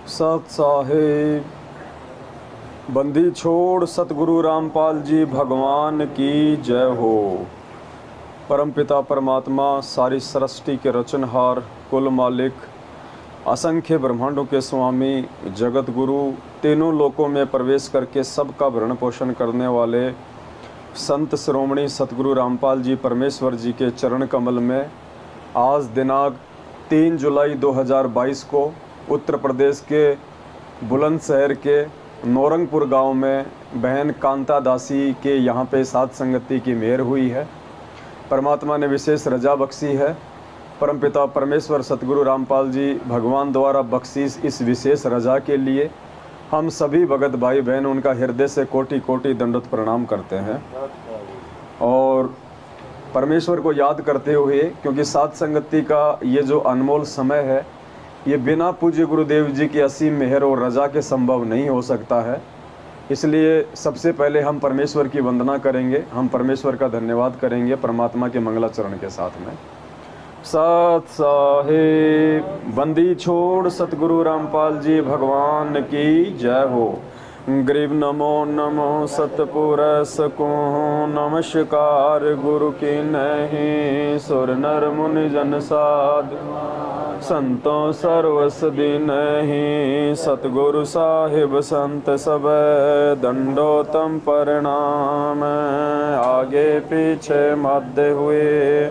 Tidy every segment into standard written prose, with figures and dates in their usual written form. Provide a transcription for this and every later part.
सत साहेब बंदी छोड़ सतगुरु रामपाल जी भगवान की जय हो। परमपिता परमात्मा सारी सृष्टि के रचनहार, कुल मालिक, असंख्य ब्रह्मांडों के स्वामी, जगत गुरु, तीनों लोकों में प्रवेश करके सबका भरण पोषण करने वाले संत श्रोमणी सतगुरु रामपाल जी परमेश्वर जी के चरण कमल में आज दिनांक 3 जुलाई 2022 को उत्तर प्रदेश के बुलंदशहर के नौरंगपुर गांव में बहन कांता दासी के यहाँ पे साध संगति की मेहर हुई है। परमात्मा ने विशेष रजा बख्शी है। परमपिता परमेश्वर सतगुरु रामपाल जी भगवान द्वारा बख्शीश इस विशेष रजा के लिए हम सभी भगत भाई बहन उनका हृदय से कोटि कोटि दंडवत प्रणाम करते हैं और परमेश्वर को याद करते हुए, क्योंकि साध संगति का ये जो अनमोल समय है ये बिना पूज्य गुरुदेव जी की असीम मेहर और रजा के संभव नहीं हो सकता है। इसलिए सबसे पहले हम परमेश्वर की वंदना करेंगे, हम परमेश्वर का धन्यवाद करेंगे परमात्मा के मंगलाचरण के साथ में। सत साहेब बंदी छोड़ सतगुरु रामपाल जी भगवान की जय हो। गरीब नमो नमो सतपुरस को नमस्कार गुरु की नहीं सुर नर मुनि जन साध संतों सर्वस दिन ही सतगुरु साहिब संत सब दंडोतम प्रणाम। आगे पीछे मध्य हुए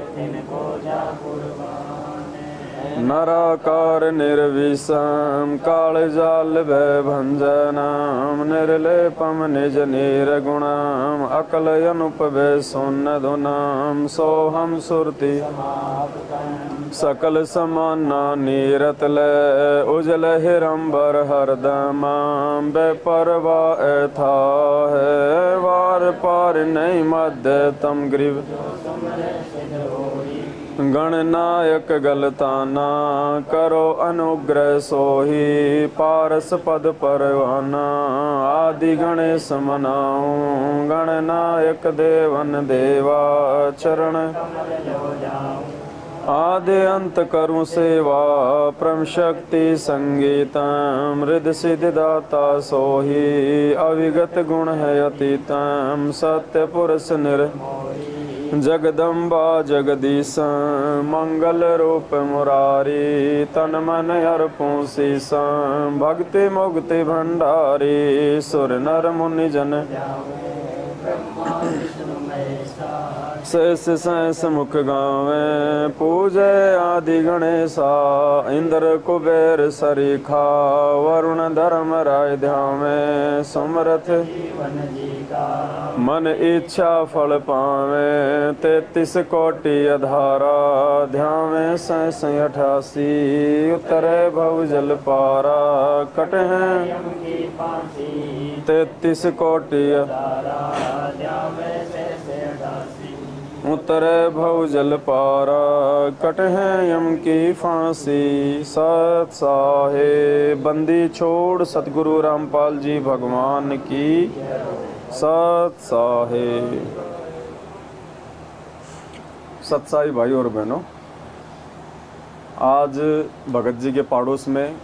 नराकार निर्विषम काल जाल भय भंजनम निर्लेपम निज निर्गुणम अकल अनुपभय सुन्न धुनम सोहम सुरति सकल समाना नीरतल उजल हिरंबर हरदम बेपरवा था है वार पार नहीं मध्य तम ग्रीव गणनायक गलताना करो अनुग्रह सोही पारस पद परवाना आदि गणेश मनाऊं गणनायक देवन देवा चरण आदि अंत करूं सेवा परम शक्ति संगीतम हृदय सिद्धि दाता सोही अविगत गुण है अतीतम सत्य पुरुष निर जगदम्बा जगदीश मंगल रूप मुरारी तन मन अर्पूं शीशम भक्ति मुक्ति भंडारी सुर नर मुनि जन शेष सहस मुख गावे पूजे आदि गणेशा इंद्र कुबेर सरीखा वरुण धर्म राय ध्यावे सुमरथ मन इच्छा फल पावे 33 कोटि अधारा ध्यावे सहस 88 उतरे भव जल पारा कट हैं 33 कोटि उतरे भव जल पारा कट है यम की फांसी। सत साहेब बंदी छोड़ सतगुरु रामपाल जी भगवान की सत साहेब। सत्साई भाई और बहनों, आज भगत जी के पड़ोस में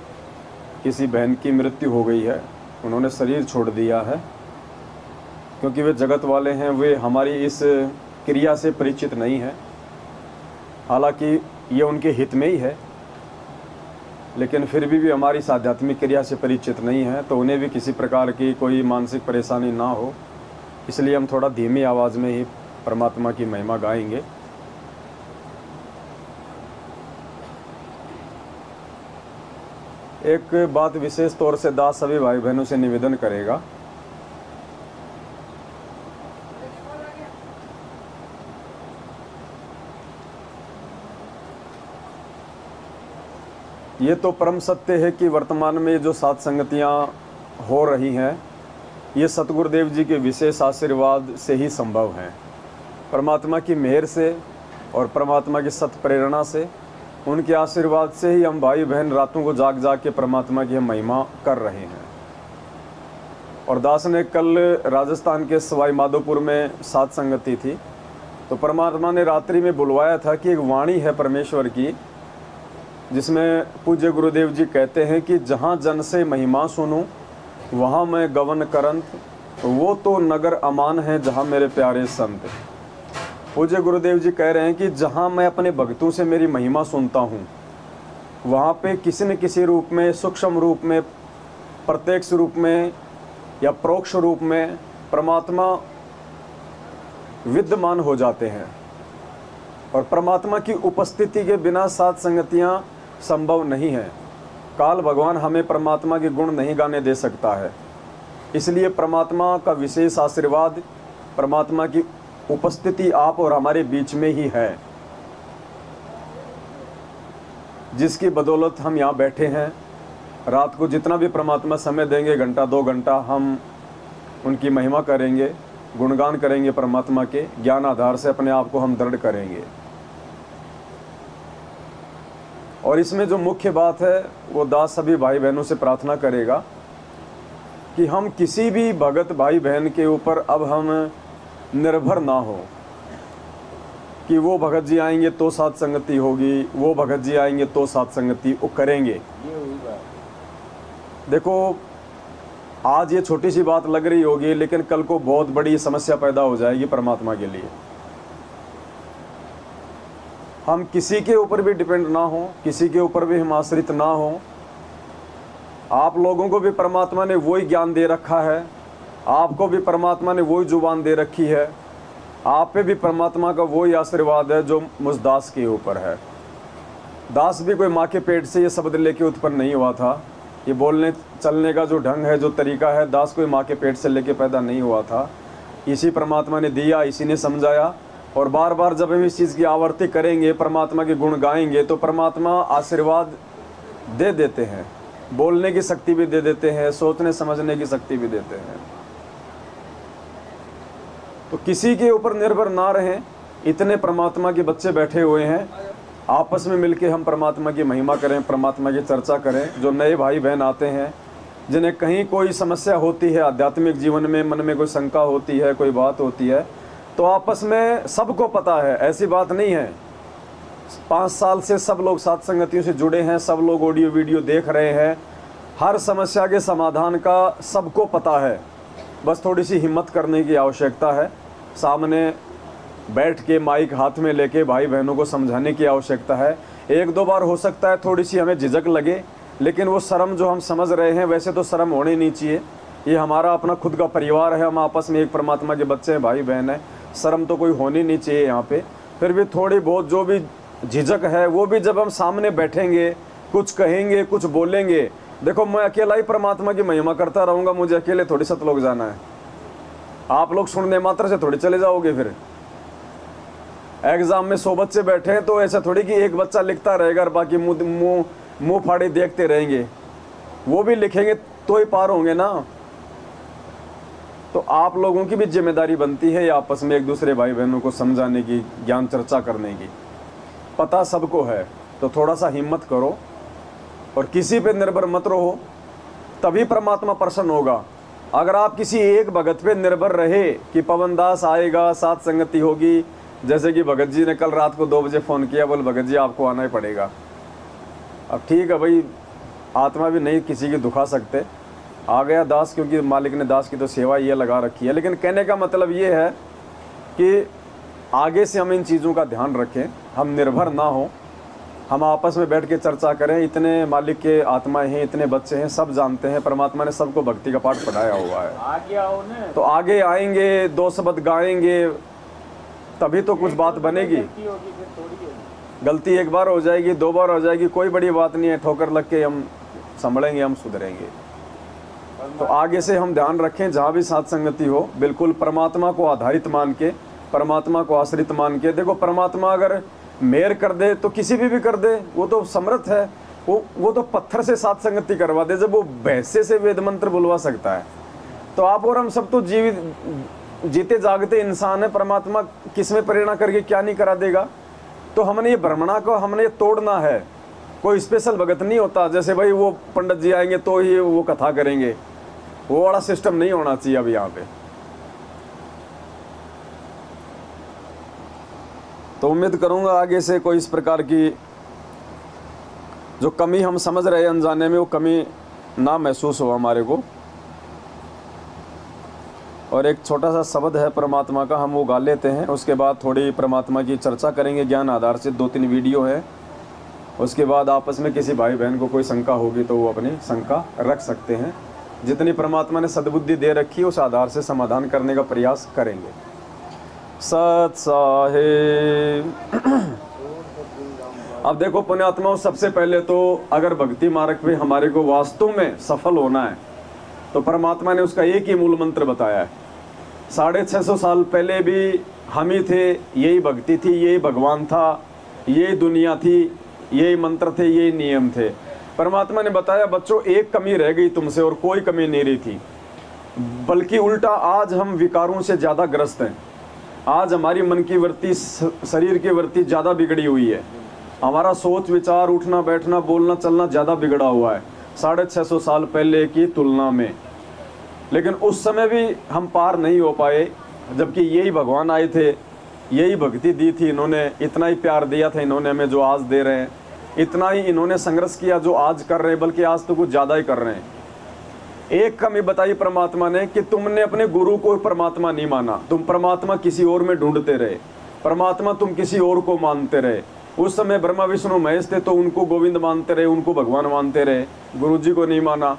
किसी बहन की मृत्यु हो गई है। उन्होंने शरीर छोड़ दिया है। क्योंकि वे जगत वाले हैं, वे हमारी इस क्रिया से परिचित नहीं है। हालांकि ये उनके हित में ही है, लेकिन फिर भी हमारी इस आध्यात्मिक क्रिया से परिचित नहीं है, तो उन्हें भी किसी प्रकार की कोई मानसिक परेशानी ना हो, इसलिए हम थोड़ा धीमी आवाज़ में ही परमात्मा की महिमा गाएंगे। एक बात विशेष तौर से दास सभी भाई बहनों से निवेदन करेगा। ये तो परम सत्य है कि वर्तमान में जो साध संगतियाँ हो रही हैं ये सतगुरुदेव जी के विशेष आशीर्वाद से ही संभव हैं। परमात्मा की मेहर से और परमात्मा की सत प्रेरणा से, उनके आशीर्वाद से ही हम भाई बहन रातों को जाग जाग के परमात्मा की हम महिमा कर रहे हैं। और दास ने कल राजस्थान के सवाई माधोपुर में साध संगति थी, तो परमात्मा ने रात्रि में बुलवाया था कि एक वाणी है परमेश्वर की जिसमें पूज्य गुरुदेव जी कहते हैं कि जहाँ जन से महिमा सुनूं वहाँ मैं गवन करंत, वो तो नगर अमान है जहाँ मेरे प्यारे संत। पूज्य गुरुदेव जी कह रहे हैं कि जहाँ मैं अपने भक्तों से मेरी महिमा सुनता हूँ वहाँ पे किसी न किसी रूप में, सूक्ष्म रूप में, प्रत्यक्ष रूप में या परोक्ष रूप में परमात्मा विद्यमान हो जाते हैं। और परमात्मा की उपस्थिति के बिना साथ संगतियाँ संभव नहीं है। काल भगवान हमें परमात्मा के गुण नहीं गाने दे सकता है, इसलिए परमात्मा का विशेष आशीर्वाद, परमात्मा की उपस्थिति आप और हमारे बीच में ही है, जिसकी बदौलत हम यहाँ बैठे हैं। रात को जितना भी परमात्मा समय देंगे, घंटा 2 घंटा, हम उनकी महिमा करेंगे, गुणगान करेंगे परमात्मा के ज्ञान आधार से अपने आप को हम दृढ़ करेंगे। और इसमें जो मुख्य बात है वो दास सभी भाई बहनों से प्रार्थना करेगा कि हम किसी भी भगत भाई बहन के ऊपर अब हम निर्भर ना हो कि वो भगत जी आएंगे तो साथ संगति होगी, वो भगत जी आएंगे तो साथ संगति वो करेंगे। देखो, आज ये छोटी सी बात लग रही होगी, लेकिन कल को बहुत बड़ी समस्या पैदा हो जाएगी परमात्मा के लिए। हम किसी के ऊपर भी डिपेंड ना हो, किसी के ऊपर भी हम आश्रित ना हो। आप लोगों को भी परमात्मा ने वही ज्ञान दे रखा है, आपको भी परमात्मा ने वही जुबान दे रखी है, आप पे भी परमात्मा का वही आशीर्वाद है जो मुझ दास के ऊपर है। दास भी कोई माँ के पेट से ये शब्द लेके उत्पन्न नहीं हुआ था। ये बोलने चलने का जो ढंग है, जो तरीका है, दास कोई माँ के पेट से लेके पैदा नहीं हुआ था। इसी परमात्मा ने दिया, इसी ने समझाया। और बार बार जब हम इस चीज़ की आवर्ती करेंगे, परमात्मा के गुण गाएंगे, तो परमात्मा आशीर्वाद दे देते हैं, बोलने की शक्ति भी दे देते हैं, सोचने समझने की शक्ति भी देते हैं। तो किसी के ऊपर निर्भर ना रहें। इतने परमात्मा के बच्चे बैठे हुए हैं, आपस में मिलके हम परमात्मा की महिमा करें, परमात्मा की चर्चा करें। जो नए भाई बहन आते हैं, जिन्हें कहीं कोई समस्या होती है आध्यात्मिक जीवन में, मन में कोई शंका होती है, कोई बात होती है, तो आपस में सबको पता है, ऐसी बात नहीं है। 5 साल से सब लोग साथ संगतियों से जुड़े हैं, सब लोग ऑडियो वीडियो देख रहे हैं, हर समस्या के समाधान का सबको पता है। बस थोड़ी सी हिम्मत करने की आवश्यकता है, सामने बैठ के माइक हाथ में लेके भाई बहनों को समझाने की आवश्यकता है। 1-2 बार हो सकता है थोड़ी सी हमें झिझक लगे, लेकिन वो शर्म जो हम समझ रहे हैं, वैसे तो शर्म होनी नहीं चाहिए। ये हमारा अपना खुद का परिवार है, हम आपस में एक परमात्मा के बच्चे हैं, भाई बहन है, शर्म तो कोई होनी नहीं चाहिए यहाँ पे। फिर भी थोड़ी बहुत जो भी झिझक है, वो भी जब हम सामने बैठेंगे, कुछ कहेंगे, कुछ बोलेंगे। देखो, मैं अकेला ही परमात्मा की महिमा करता रहूँगा, मुझे अकेले थोड़ी सतलोक जाना है। आप लोग सुनने मात्र से थोड़ी चले जाओगे। फिर एग्जाम में 100 बच्चे बैठे हैं, तो ऐसा थोड़ी कि एक बच्चा लिखता रहेगा और बाकी मुंह फाड़े देखते रहेंगे। वो भी लिखेंगे तो ही पार होंगे ना। तो आप लोगों की भी जिम्मेदारी बनती है आपस में एक दूसरे भाई बहनों को समझाने की, ज्ञान चर्चा करने की। पता सबको है, तो थोड़ा सा हिम्मत करो और किसी पे निर्भर मत रहो, तभी परमात्मा प्रसन्न होगा। अगर आप किसी एक भगत पे निर्भर रहे कि पवन दास आएगा, साथ संगति होगी, जैसे कि भगत जी ने कल रात को 2 बजे फ़ोन किया, बोल भगत जी आपको आना ही पड़ेगा। अब ठीक है भाई, आत्मा भी नहीं किसी की दुखा सकते, आ गया दास, क्योंकि मालिक ने दास की तो सेवा ये लगा रखी है। लेकिन कहने का मतलब ये है कि आगे से हम इन चीज़ों का ध्यान रखें, हम निर्भर ना हो, हम आपस में बैठ के चर्चा करें। इतने मालिक के आत्माएं हैं, इतने बच्चे हैं, सब जानते हैं, परमात्मा ने सबको भक्ति का पाठ पढ़ाया हुआ है। आगे आओ ना, तो आगे आएंगे, 2 शब्द गाएंगे, तभी तो कुछ बात बनेगी। गलती एक बार हो जाएगी, 2 बार हो जाएगी, कोई बड़ी बात नहीं है, ठोकर लग के हम संभलेंगे, हम सुधरेंगे। तो आगे से हम ध्यान रखें, जहाँ भी साथ संगति हो, बिल्कुल परमात्मा को आधारित मान के, परमात्मा को आश्रित मान के। देखो, परमात्मा अगर मेहर कर दे तो किसी भी कर दे, वो तो समर्थ है। वो तो पत्थर से साथ संगति करवा दे, जब वो भैंसे से वेद मंत्र बुलवा सकता है। तो आप और हम सब तो जीते जागते इंसान है, परमात्मा किसमें प्रेरणा करके क्या नहीं करा देगा। तो हमने ये भ्रमणा को हमने ये तोड़ना है। कोई स्पेशल भगत नहीं होता, जैसे भाई वो पंडित जी आएंगे तो ही वो कथा करेंगे, वो वाला सिस्टम नहीं होना चाहिए अब यहाँ पे। तो उम्मीद करूँगा आगे से कोई इस प्रकार की जो कमी हम समझ रहे हैं अनजाने में, वो कमी ना महसूस हो हमारे को। और एक छोटा सा शब्द है परमात्मा का, हम वो गा लेते हैं, उसके बाद थोड़ी परमात्मा की चर्चा करेंगे। ज्ञान आधार से 2-3 वीडियो है, उसके बाद आपस में किसी भाई बहन को कोई शंका होगी तो वो अपनी शंका रख सकते हैं। जितनी परमात्मा ने सद्बुद्धि दे रखी है उस आधार से समाधान करने का प्रयास करेंगे। सत साहेब। अब देखो पुण्यात्माओं, सबसे पहले तो अगर भक्ति मार्ग पे हमारे को वास्तव में सफल होना है तो परमात्मा ने उसका एक ही मूल मंत्र बताया है। 650 साल पहले भी हम ही थे, यही भक्ति थी, यही भगवान था, यही दुनिया थी, यही मंत्र थे, यही नियम थे। परमात्मा ने बताया बच्चों एक कमी रह गई तुमसे और कोई कमी नहीं रही थी, बल्कि उल्टा आज हम विकारों से ज़्यादा ग्रस्त हैं। आज हमारी मन की वृत्ति, शरीर की वृत्ति ज़्यादा बिगड़ी हुई है। हमारा सोच विचार, उठना बैठना, बोलना चलना ज़्यादा बिगड़ा हुआ है 650 साल पहले की तुलना में। लेकिन उस समय भी हम पार नहीं हो पाए, जबकि यही भगवान आए थे, यही भक्ति दी थी इन्होंने, इतना ही प्यार दिया था इन्होंने हमें जो आज दे रहे हैं, इतना ही इन्होंने संघर्ष किया जो आज कर रहे हैं, बल्कि आज तो कुछ ज़्यादा ही कर रहे हैं। एक कमी बताई परमात्मा ने कि तुमने अपने गुरु को परमात्मा नहीं माना, तुम परमात्मा किसी और में ढूंढते रहे, परमात्मा तुम किसी और को मानते रहे। उस समय ब्रह्मा विष्णु महेश थे तो उनको गोविंद मानते रहे, उनको भगवान मानते रहे, गुरु जी को नहीं माना।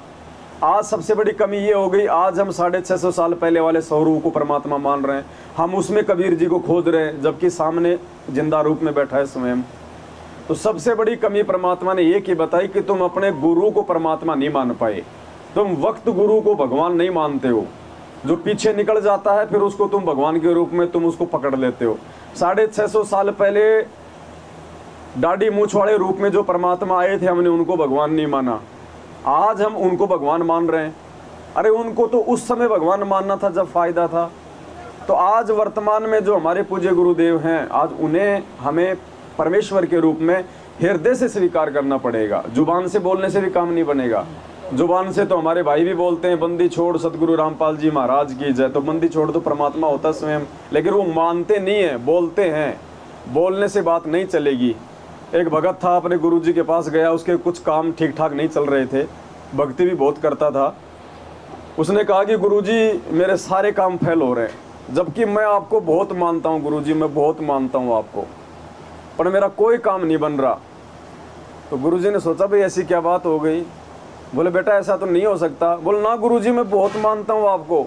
आज सबसे बड़ी कमी ये हो गई, आज हम 650 साल पहले वाले स्वरूप को परमात्मा मान रहे हैं, हम उसमें कबीर जी को खोज रहे हैं, जबकि सामने जिंदा रूप में बैठा है स्वयं। तो सबसे बड़ी कमी परमात्मा ने ये की बताई कि तुम अपने गुरु को परमात्मा नहीं मान पाए, तुम वक्त गुरु को भगवान नहीं मानते हो। जो पीछे निकल जाता है फिर उसको तुम भगवान के रूप में तुम उसको पकड़ लेते हो। 650 साल पहले दाढ़ी मूछ वाले रूप में जो परमात्मा आए थे, हमने उनको भगवान नहीं माना, आज हम उनको भगवान मान रहे हैं। अरे उनको तो उस समय भगवान मानना था जब फायदा था। तो आज वर्तमान में जो हमारे पूज्य गुरुदेव हैं, आज उन्हें हमें परमेश्वर के रूप में हृदय से स्वीकार करना पड़ेगा। जुबान से बोलने से भी काम नहीं बनेगा। जुबान से तो हमारे भाई भी बोलते हैं बंदी छोड़ सतगुरु रामपाल जी महाराज की जय, तो बंदी छोड़ तो परमात्मा होता स्वयं, लेकिन वो मानते नहीं है, बोलते हैं। बोलने से बात नहीं चलेगी। एक भगत था, अपने गुरुजी के पास गया, उसके कुछ काम ठीक ठाक नहीं चल रहे थे, भक्ति भी बहुत करता था। उसने कहा कि गुरुजी मेरे सारे काम फेल हो रहे हैं, जबकि मैं आपको बहुत मानता हूँ गुरुजी, मैं बहुत मानता हूँ आपको, पर मेरा कोई काम नहीं बन रहा। तो गुरुजी ने सोचा भाई ऐसी क्या बात हो गई। बोले बेटा ऐसा तो नहीं हो सकता। बोले ना गुरुजी मैं बहुत मानता हूँ आपको।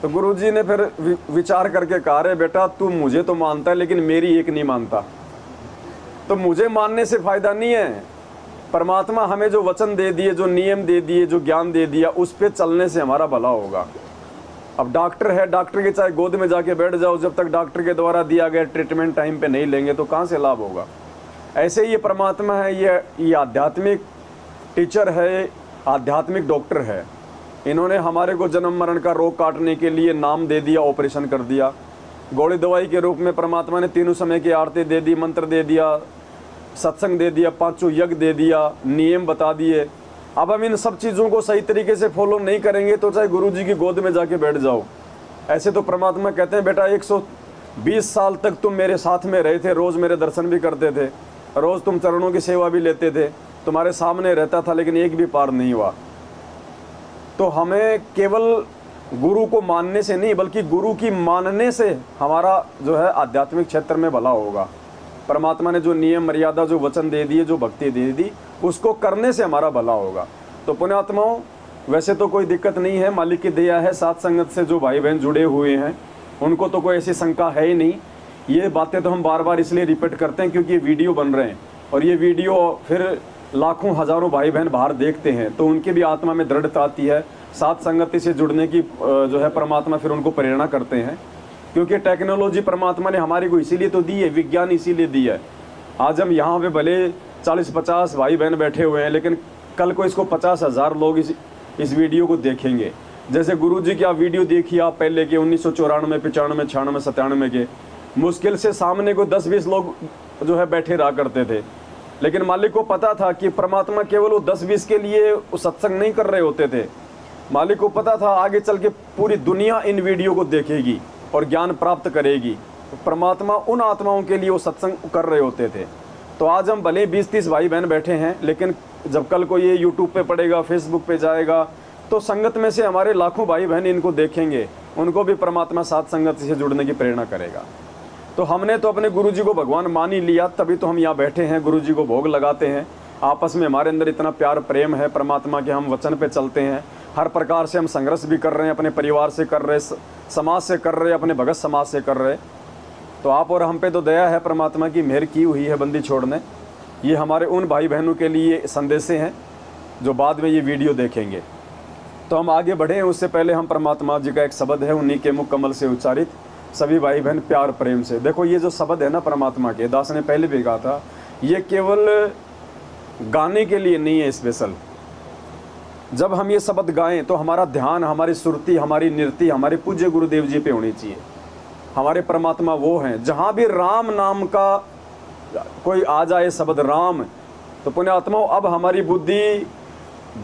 तो गुरुजी ने फिर विचार करके कहा रे बेटा तू मुझे तो मानता है लेकिन मेरी एक नहीं मानता, तो मुझे मानने से फायदा नहीं है। परमात्मा हमें जो वचन दे दिए, जो नियम दे दिए, जो ज्ञान दे दिया, उस पे चलने से हमारा भला होगा। अब डॉक्टर है, डॉक्टर के चाहे गोद में जाके बैठ जाओ, जब तक डॉक्टर के द्वारा दिया गया ट्रीटमेंट टाइम पे नहीं लेंगे तो कहाँ से लाभ होगा। ऐसे ही ये परमात्मा है, ये आध्यात्मिक टीचर है, आध्यात्मिक डॉक्टर है। इन्होंने हमारे को जन्म मरण का रोग काटने के लिए नाम दे दिया, ऑपरेशन कर दिया। गोली दवाई के रूप में परमात्मा ने 3 समय की आरती दे दी, मंत्र दे दिया, सत्संग दे दिया, 5 यज्ञ दे दिया, नियम बता दिए। अब हम इन सब चीज़ों को सही तरीके से फॉलो नहीं करेंगे तो चाहे गुरुजी की गोद में जाके बैठ जाओ। ऐसे तो परमात्मा कहते हैं बेटा 120 साल तक तुम मेरे साथ में रहे थे, रोज़ मेरे दर्शन भी करते थे, रोज़ तुम चरणों की सेवा भी लेते थे, तुम्हारे सामने रहता था, लेकिन एक भी पार नहीं हुआ। तो हमें केवल गुरु को मानने से नहीं बल्कि गुरु की मानने से हमारा जो है आध्यात्मिक क्षेत्र में भला होगा। परमात्मा ने जो नियम मर्यादा, जो वचन दे दिए, जो भक्ति दे दी, उसको करने से हमारा भला होगा। तो पुण्यात्माओं वैसे तो कोई दिक्कत नहीं है, मालिक की दया है। साथ संगत से जो भाई बहन जुड़े हुए हैं उनको तो कोई ऐसी शंका है ही नहीं। ये बातें तो हम बार बार इसलिए रिपीट करते हैं क्योंकि ये वीडियो बन रहे हैं और ये वीडियो फिर लाखों हज़ारों भाई बहन बाहर देखते हैं तो उनकी भी आत्मा में दृढ़ता आती है। साथ संगति से जुड़ने की जो है परमात्मा फिर उनको प्रेरणा करते हैं, क्योंकि टेक्नोलॉजी परमात्मा ने हमारी को इसीलिए तो दी है, विज्ञान इसीलिए दी है। आज हम यहाँ पे भले 40-50 भाई बहन बैठे हुए हैं, लेकिन कल को इसको 50,000 लोग इस वीडियो को देखेंगे। जैसे गुरुजी की आप वीडियो देखिए, आप पहले के 1994, 95, 96, 97 के, मुश्किल से सामने को 10-20 लोग जो है बैठे रहा करते थे, लेकिन मालिक को पता था कि परमात्मा केवल वो 10-20 के लिए सत्संग नहीं कर रहे होते थे। मालिक को पता था आगे चल के पूरी दुनिया इन वीडियो को देखेगी और ज्ञान प्राप्त करेगी। तो परमात्मा उन आत्माओं के लिए वो सत्संग कर रहे होते थे। तो आज हम भले 20-30 भाई बहन बैठे हैं, लेकिन जब कल को ये यूट्यूब पे पड़ेगा, फेसबुक पे जाएगा, तो संगत में से हमारे लाखों भाई बहन इनको देखेंगे, उनको भी परमात्मा साथ संगत से जुड़ने की प्रेरणा करेगा। तो हमने तो अपने गुरु जी को भगवान मान ही लिया, तभी तो हम यहाँ बैठे हैं, गुरु जी को भोग लगाते हैं। आपस में हमारे अंदर इतना प्यार प्रेम है परमात्मा के, हम वचन पे चलते हैं, हर प्रकार से हम संघर्ष भी कर रहे हैं, अपने परिवार से कर रहे, समाज से कर रहे, अपने भगत समाज से कर रहे। तो आप और हम पे तो दया है, परमात्मा की मेहर की हुई है बंदी छोड़ने। ये हमारे उन भाई बहनों के लिए संदेश हैं जो बाद में ये वीडियो देखेंगे। तो हम आगे बढ़े, उससे पहले हम परमात्मा जी का एक शब्द है, उन्हीं के मुख कमल से उच्चारित सभी भाई बहन प्यार प्रेम से। देखो ये जो शब्द है ना परमात्मा के, दास ने पहले भी कहा था, ये केवल गाने के लिए नहीं है स्पेशल। जब हम ये शब्द गाएं तो हमारा ध्यान, हमारी सुरती, हमारी नृत्य हमारे पूज्य गुरुदेव जी पे होनी चाहिए। हमारे परमात्मा वो हैं, जहाँ भी राम नाम का कोई आ जाए शब्द राम, तो पुण्यात्माओं अब हमारी बुद्धि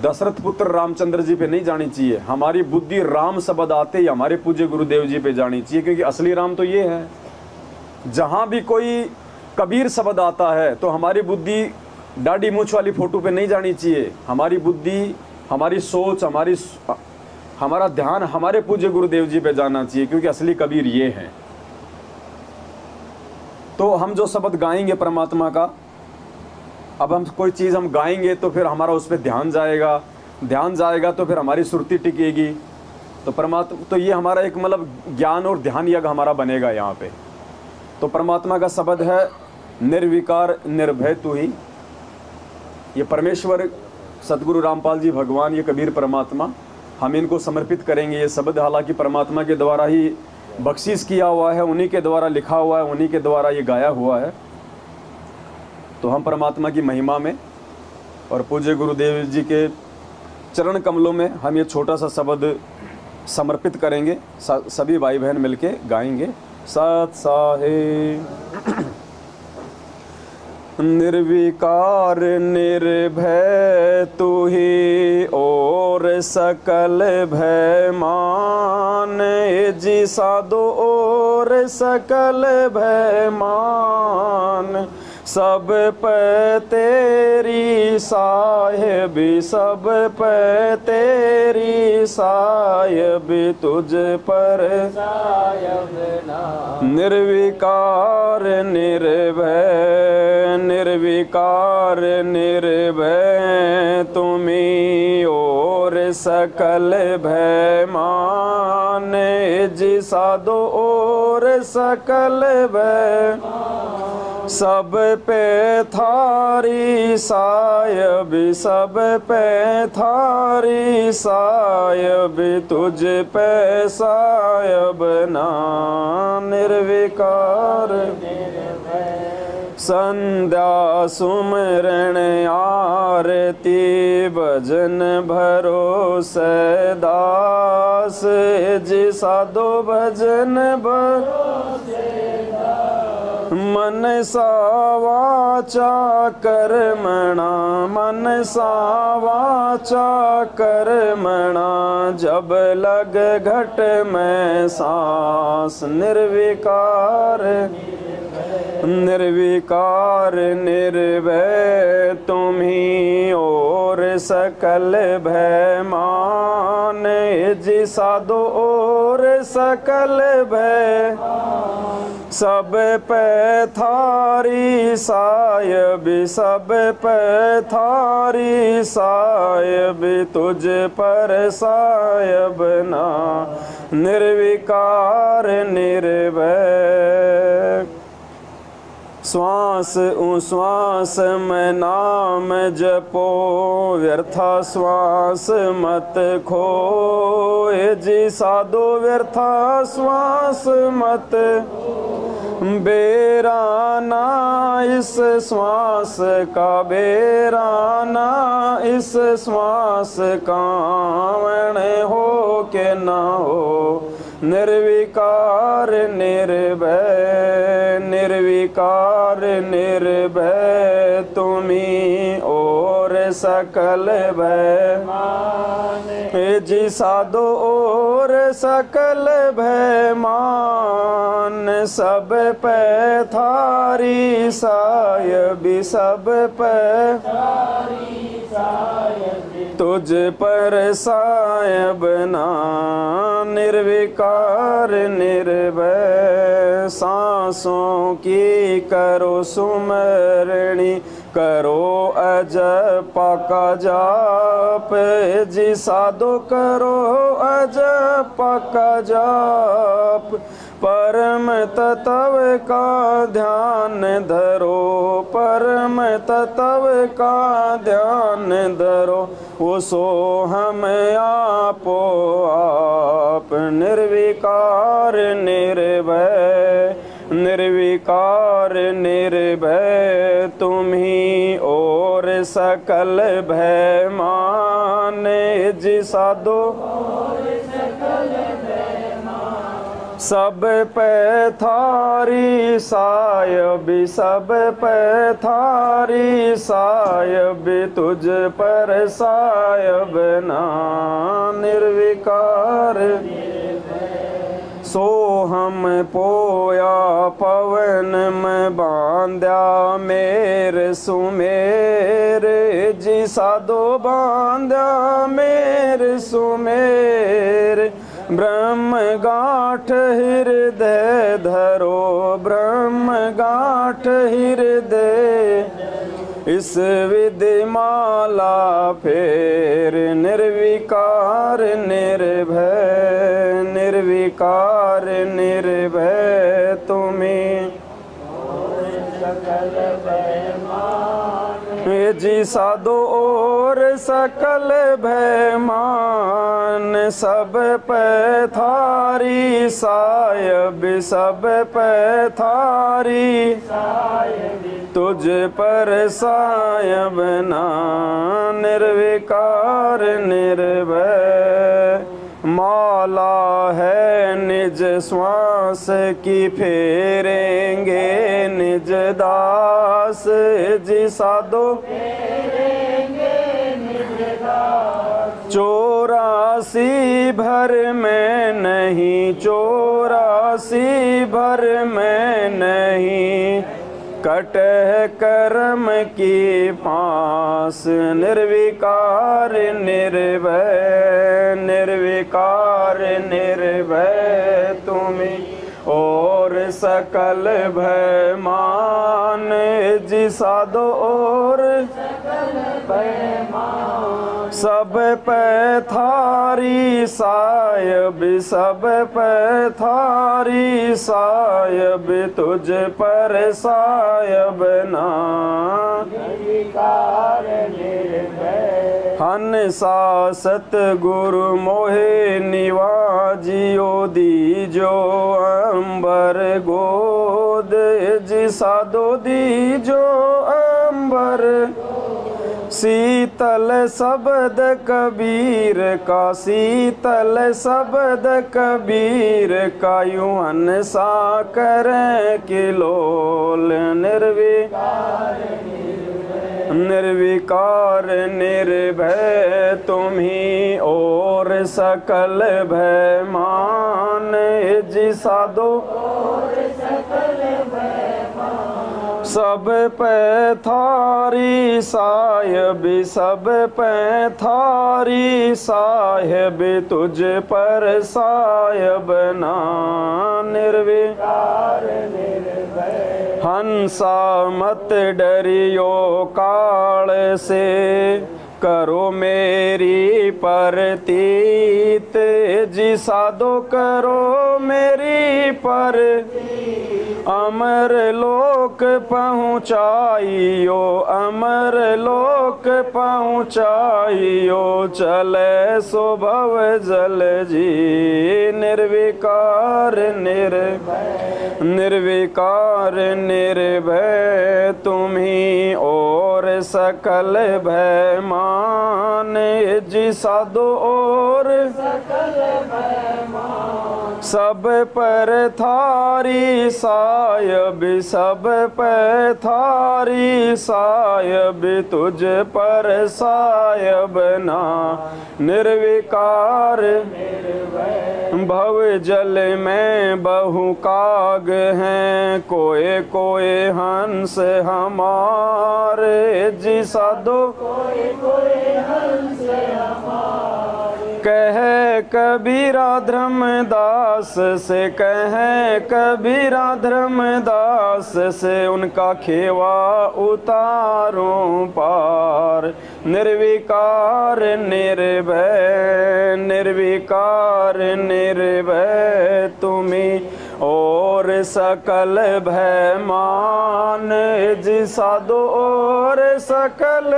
दशरथ पुत्र रामचंद्र जी पे नहीं जानी चाहिए, हमारी बुद्धि राम शब्द आते ही हमारे पूज्य गुरुदेव जी पे जानी चाहिए, क्योंकि असली राम तो ये है। जहाँ भी कोई कबीर शब्द आता है तो हमारी बुद्धि दाढ़ी मूछ वाली फोटो पे नहीं जानी चाहिए, हमारी बुद्धि, हमारी सोच, हमारा ध्यान हमारे पूज्य गुरुदेव जी पे जाना चाहिए, क्योंकि असली कबीर ये हैं। तो हम जो शब्द गाएंगे परमात्मा का, अब हम कोई चीज़ हम गाएंगे तो फिर हमारा उस पर ध्यान जाएगा तो फिर हमारी सुरती टिकेगी। तो परमात्मा, तो ये हमारा एक मतलब ज्ञान और ध्यान यज्ञ हमारा बनेगा यहाँ पे। तो परमात्मा का शब्द है निर्विकार निर्भय तू ही। ये परमेश्वर सतगुरु रामपाल जी भगवान, ये कबीर परमात्मा, हम इनको समर्पित करेंगे ये शब्द। हालांकि परमात्मा के द्वारा ही बख्शीश किया हुआ है, उन्हीं के द्वारा लिखा हुआ है, उन्हीं के द्वारा ये गाया हुआ है। तो हम परमात्मा की महिमा में और पूज्य गुरुदेव जी के चरण कमलों में हम ये छोटा सा शब्द समर्पित करेंगे, सभी भाई बहन मिलके गाएंगे। सत साहे निर्विकार निर्भय तू ही और सकल भय मान, जी साधो और सकल भय मान, सब पे तेरी साहिबी, सब पे तेरी साहिबी, तुझ पर निर्विकार निर्भय, निर्विकार निर्भय तुम्हीं और सकल भय मान, जी साधो और सकल भय, सब पे थारी साहिबी, सब पे थारी साहिबी, तुझ पे साहिब ना निर्विकार संध्या सुमरण आरती भजन भरोसे दास, जी साधो भजन भरोसे मन सा वाचा कर्मणा, मन सा वाचा कर्मणा, जब लग घट में सांस निर्विकार निर्विकार निर्भय तुम्हीं और सकल भय मान, जी साधो और सकल भय, सब पे थारी साहिबी, सब पे थारी साहिबी, तुझ पर साहिब ना निर्विकार निर्भय। श्वास उश्वास में नाम जपो, व्यर्था श्वास मत खो, जी साधो व्यर्था श्वास मत, बेराना इस श्वास का, बेराना इस श्वास का, हो के ना हो निर्विकार निर्भय, निर्विकार निर्भय तुम्हीं और सकल भय मान। हे जी साधो और सकल भय मान, सब पे थारी सायबी, सब पे तुझ पर सायब ना, निर्विकार निर्भय। सांसों की करो सुमरणी, करो अजपा का जाप, जी साधो करो अजपा का जाप। परम तत्व का ध्यान धरो, परम तत्व का ध्यान धरो, वो सो हम आपो आप। निर्विकार निर्भय, निर्विकार निर्भय, तुम ही और सकल भय माने, जी साधो सब पे थारी सायबी, सब पे थारी सायबी, तुझ पर सायब ना, निर्विकार। सो हम पोया पवन में बांध्या, मेरे सुमेरे, जी साधो बांध्या मेरे सुमेरे। ब्रह्म गांठ हृदय धरो, ब्रह्म गांठ हृदय, इस विधि माला फेर। निर्विकार निर्भय, निर्विकार निर्भय, तुम्हें जी साधो और सकल भय मान, सब पे थारी सायब, सब पे थारी तुझ पर सायब ना, निर्विकार निर्भय। माला है निज श्वास की, फेरेंगे निज दास, जी साधो चौरासी भर में नहीं, चौरासी भर में नहीं, कटह कर्म की पास। निर्विकार निर्भय, निर्विकार निर्भय, तुम्हें और सकल भय मान, जी साधो और सब पे थारी सायब, सब पे थारी सायब, तुझ पर सायब ना, हंसा सतगुरु मोहे निवाजियो, दीजो अंबर गोद, जी साधो दीजो अंबर। शीतल शब्द कबीर का, शीतल शब्द कबीर का, यूं हंसा करें किलोल। निर्विकार निर्विकार निर्भय, तुम ही और सकल भय मान, जी साधो सब पे थारी सायबी, सब पे थारी सायबी, तुझ पर सायब ना, निर्विकार निर्भय। हंसा मत डरियो काल से, करो मेरी परतीत, जी साधो करो मेरी पर। अमर लोक पहुँचाइयो, अमर लोक पहुँचाइयो, चले सुभव जल जी। निर्विकार निर्भय, निर्विकार निर्भय, तुम ही और सकल भय मान। मान जी साधो और सब पर थारी सायब, सब पर थारी सायब, तुझ पर सायब ना निर्विकार। भव जल में बहु काग हैं, कोय कोय हंस हमारे जी साधो कह कबीरा धर्मदास से, कह कबीरा धर्मदास से, उनका खेवा उतारों पार। निर्विकार निर्भय, निर्विकार निर्भय तुम्ही और सकल भय मान जी साधो और सकल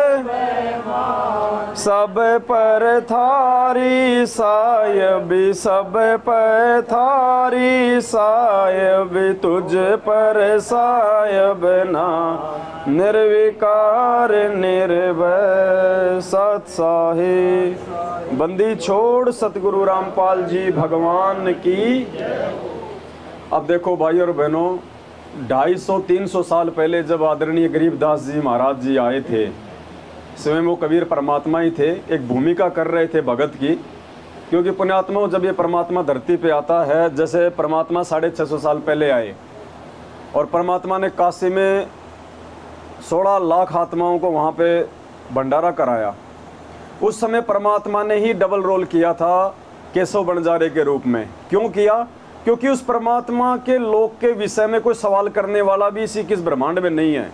सब पर थारी सायब, सब पर थारी सायब, तुझ पर सायब ना निर्विकार निर्भय। सत साहिब। बंदी छोड़ सतगुरु रामपाल जी भगवान की। अब देखो भाई और बहनों, 250-300 साल पहले जब आदरणीय गरीबदास जी महाराज जी आए थे, स्वयं वो कबीर परमात्मा ही थे, एक भूमिका कर रहे थे भगत की। क्योंकि पुण्यात्मा जब ये परमात्मा धरती पे आता है, जैसे परमात्मा 650 साल पहले आए और परमात्मा ने काशी में 16 लाख आत्माओं को वहाँ पे भंडारा कराया। उस समय परमात्मा ने ही डबल रोल किया था केशव बंजारे के रूप में। क्यों किया? क्योंकि उस परमात्मा के लोक के विषय में कोई सवाल करने वाला भी इसी किस ब्रह्मांड में नहीं है।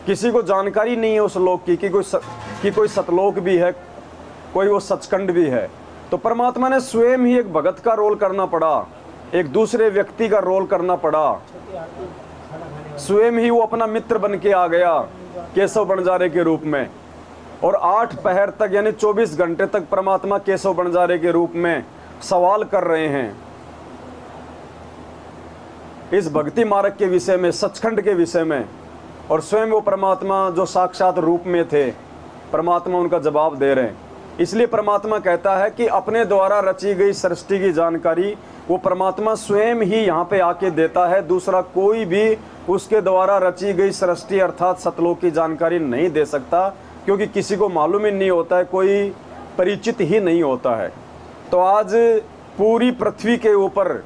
किसी को जानकारी नहीं है उस लोक की कि कोई सतलोक भी है, कोई वो सचखंड भी है। तो परमात्मा ने स्वयं ही एक भगत का रोल करना पड़ा, एक दूसरे व्यक्ति का रोल करना पड़ा। स्वयं ही वो अपना मित्र बन के आ गया केशव बंजारे के रूप में। और 8 पहर तक यानी 24 घंटे तक परमात्मा केशव बंजारे के रूप में सवाल कर रहे हैं इस भक्ति मार्ग के विषय में, सचखंड के विषय में। और स्वयं वो परमात्मा जो साक्षात रूप में थे, परमात्मा उनका जवाब दे रहे हैं। इसलिए परमात्मा कहता है कि अपने द्वारा रची गई सृष्टि की जानकारी वो परमात्मा स्वयं ही यहाँ पे आके देता है। दूसरा कोई भी उसके द्वारा रची गई सृष्टि अर्थात सतलोक की जानकारी नहीं दे सकता, क्योंकि किसी को मालूम ही नहीं होता है, कोई परिचित ही नहीं होता है। तो आज पूरी पृथ्वी के ऊपर